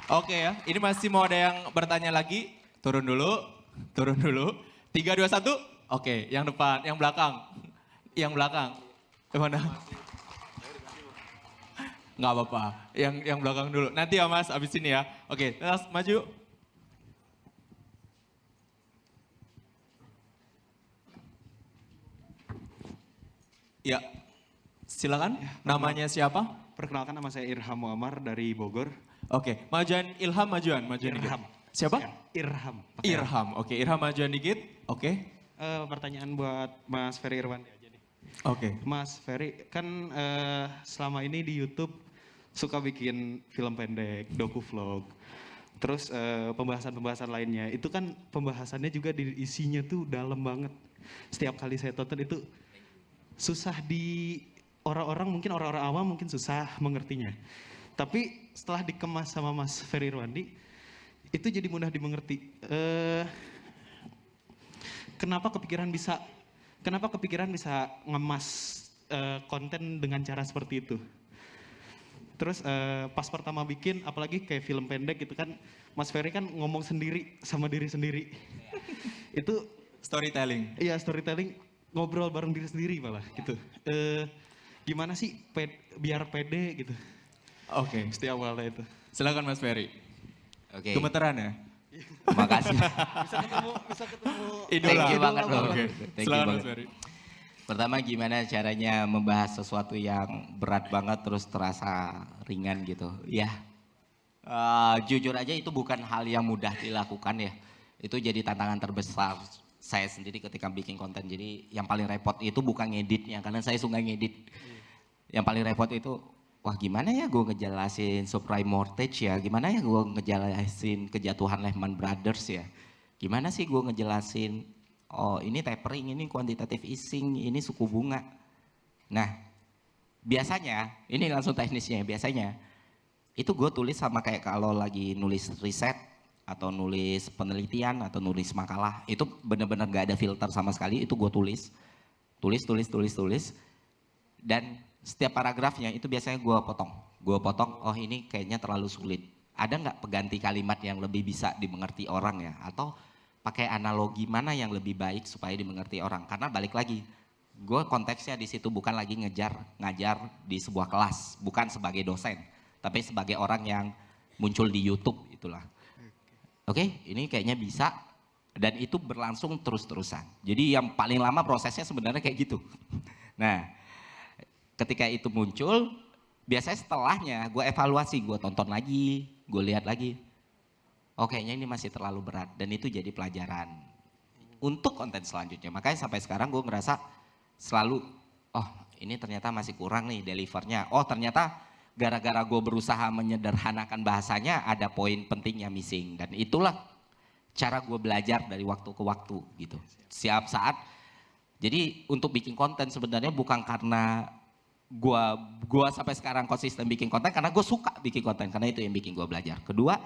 Oke ya, ini masih mau ada yang bertanya lagi? Turun dulu. 3, 2, 1. Oke, yang depan, yang belakang. Yang belakang. Mana? Nggak apa-apa, yang belakang dulu. Nanti ya Mas, abis ini ya. Oke, Mas maju. Ya, silakan. Namanya siapa? Perkenalkan, nama saya Irham Muammar dari Bogor. Oke, majuan Ilham, majuan dikit. Irham. Siapa? Irham. Irham. Oke, Irham majuan dikit. Oke. Pertanyaan buat Mas Ferry Irwandi aja nih. Oke. Mas Ferry, kan selama ini di YouTube suka bikin film pendek, doku vlog. Terus pembahasan-pembahasan lainnya, itu kan pembahasannya juga isinya tuh dalam banget. Setiap kali saya tonton itu susah di orang-orang, mungkin orang-orang awam mungkin susah mengertinya. Tapi setelah dikemas sama Mas Ferry Irwandi, itu jadi mudah dimengerti. Kenapa kepikiran bisa ngemas konten dengan cara seperti itu? Terus pas pertama bikin, apalagi kayak film pendek gitu kan, Mas Ferry kan ngomong sendiri sama diri sendiri. Itu Storytelling. iya, storytelling, ngobrol bareng diri sendiri malah gitu. Gimana sih biar pede gitu Oke, setiap awalnya itu? silakan Mas Ferry. Oke, Gemeteran ya? makasih. Bisa ketemu Idola. Thank you banget loh. Oke, Thank you silakan banget. Mas Ferry. Pertama, gimana caranya membahas sesuatu yang berat banget terus terasa ringan gitu. Ya, jujur aja itu bukan hal yang mudah dilakukan ya. Itu jadi tantangan terbesar saya sendiri ketika bikin konten. Jadi yang paling repot itu bukan ngeditnya, karena saya suka ngedit. Yang paling repot itu, wah gimana ya gue ngejelasin subprime mortgage ya, gimana ya gue ngejelasin kejatuhan Lehman Brothers ya. Gimana sih gue ngejelasin, oh ini tapering, ini quantitative easing, ini suku bunga. Nah, biasanya, ini langsung teknisnya, biasanya itu gue tulis sama kayak kalau lagi nulis riset, atau nulis penelitian, atau nulis makalah, itu bener-bener gak ada filter sama sekali, itu gue tulis. Dan setiap paragrafnya itu biasanya gue potong, oh ini kayaknya terlalu sulit. Ada nggak pengganti kalimat yang lebih bisa dimengerti orang ya? Atau pakai analogi mana yang lebih baik supaya dimengerti orang? Karena balik lagi, gue konteksnya di situ bukan lagi ngajar di sebuah kelas, bukan sebagai dosen, tapi sebagai orang yang muncul di YouTube itulah. Oke, ini kayaknya bisa, dan itu berlangsung terus-terusan. Jadi yang paling lama prosesnya sebenarnya kayak gitu. Nah, ketika itu muncul, biasanya setelahnya gue evaluasi, gue tonton lagi, gue lihat lagi. Oh kayaknya ini masih terlalu berat, dan itu jadi pelajaran untuk konten selanjutnya. Makanya sampai sekarang gue ngerasa selalu, oh ini ternyata masih kurang nih delivernya. Oh ternyata gara-gara gue berusaha menyederhanakan bahasanya, ada poin pentingnya missing. Dan itulah cara gue belajar dari waktu ke waktu gitu. Setiap saat. Jadi untuk bikin konten sebenarnya bukan karena gua sampai sekarang konsisten bikin konten, karena gue suka bikin konten, karena itu yang bikin gue belajar. Kedua,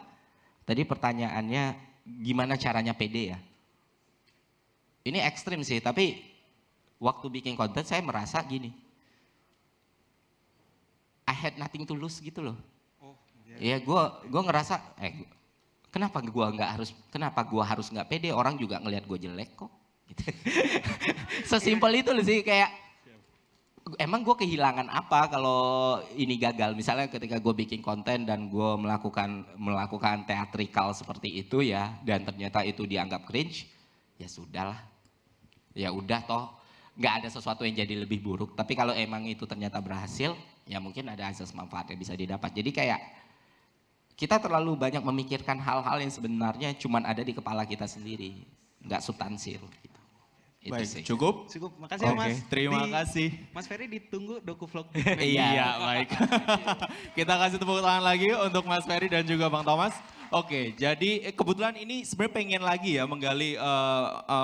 tadi pertanyaannya gimana caranya pede ya? Ini ekstrim sih, tapi waktu bikin konten saya merasa gini, I had nothing to lose gitu loh. Ya gue ngerasa, kenapa gue harus nggak pede? Orang juga ngelihat gue jelek kok. Gitu. Sesimpel itu loh sih, kayak emang gue kehilangan apa kalau ini gagal? Misalnya ketika gue bikin konten dan gue melakukan teatrikal seperti itu ya, dan ternyata itu dianggap cringe, ya sudahlah. Ya udah toh, nggak ada sesuatu yang jadi lebih buruk. Tapi kalau emang itu ternyata berhasil, ya mungkin ada asas manfaat yang bisa didapat. Jadi kayak kita terlalu banyak memikirkan hal-hal yang sebenarnya cuma ada di kepala kita sendiri, nggak substansil. Gitu. Itu Baik, Cukup, sih. makasih ya Mas. Oke, terima kasih. Mas Ferry ditunggu doku vlog. Iya, baik. Kita kasih tepuk tangan lagi untuk Mas Ferry dan juga Bang Thomas. Oke, jadi kebetulan ini sebenarnya pengen lagi ya menggali,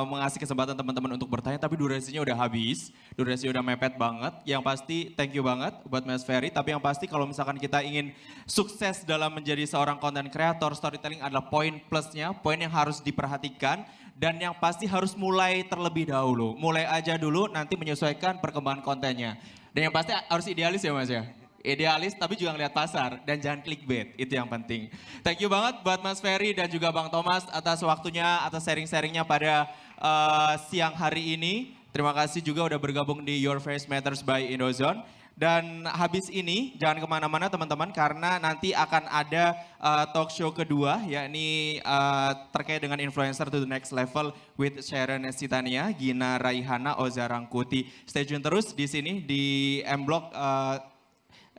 mengasih kesempatan teman-teman untuk bertanya, tapi durasinya udah habis, durasinya udah mepet banget. Yang pasti thank you banget buat Mas Ferry, tapi yang pasti kalau misalkan kita ingin sukses dalam menjadi seorang content creator, storytelling adalah poin plusnya, poin yang harus diperhatikan, dan yang pasti harus mulai terlebih dahulu. Mulai aja dulu, nanti menyesuaikan perkembangan kontennya. Dan yang pasti harus idealis ya Mas ya? Idealis tapi juga ngeliat pasar dan jangan clickbait, itu yang penting. Thank you banget buat Mas Ferry dan juga Bang Thomas atas waktunya, atas sharing-sharingnya pada siang hari ini. Terima kasih juga udah bergabung di Your Face Matters by Indozone. Dan habis ini jangan kemana-mana teman-teman karena nanti akan ada talk show kedua yakni terkait dengan influencer to the next level with Sharon Sitania, Gina Raihana, Oza Rangkuti. Stay tune terus di sini di M Block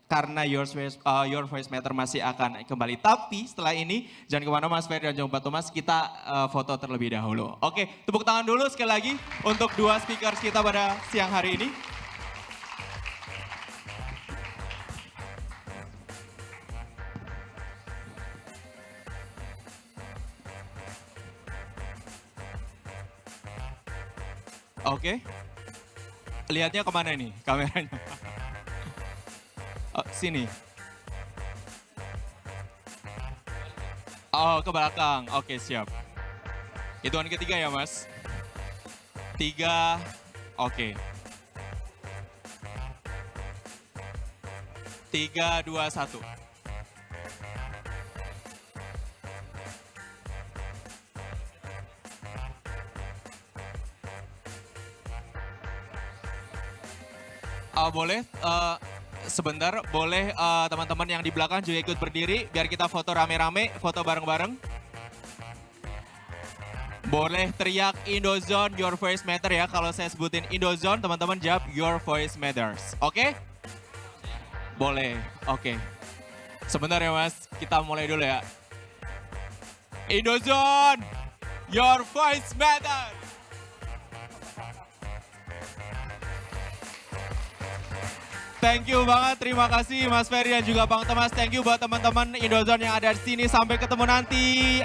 karena Your Voice Matter masih akan kembali. Tapi setelah ini jangan kemana Mas Ferry dan Pak Thomas, kita foto terlebih dahulu. Oke, tepuk tangan dulu sekali lagi untuk dua speakers kita pada siang hari ini. Oke, lihatnya kemana ini kameranya? Oh, sini. Oh, ke belakang. Oke, siap. Hitungan ketiga ya, Mas. 3, oke. 3, 2, 1. Boleh sebentar, boleh teman-teman yang di belakang juga ikut berdiri biar kita foto rame-rame, foto bareng-bareng. Boleh teriak Indozone, Your Voice Matter ya. Kalau saya sebutin Indozone, teman-teman jawab Your Voice Matters. Oke? Boleh, oke. Sebentar ya Mas, kita mulai dulu ya. Indozone, Your Voice Matters. Thank you banget, terima kasih Mas Ferry dan juga Bang Thomas. Thank you buat teman-teman Indozone yang ada di sini. Sampai ketemu nanti.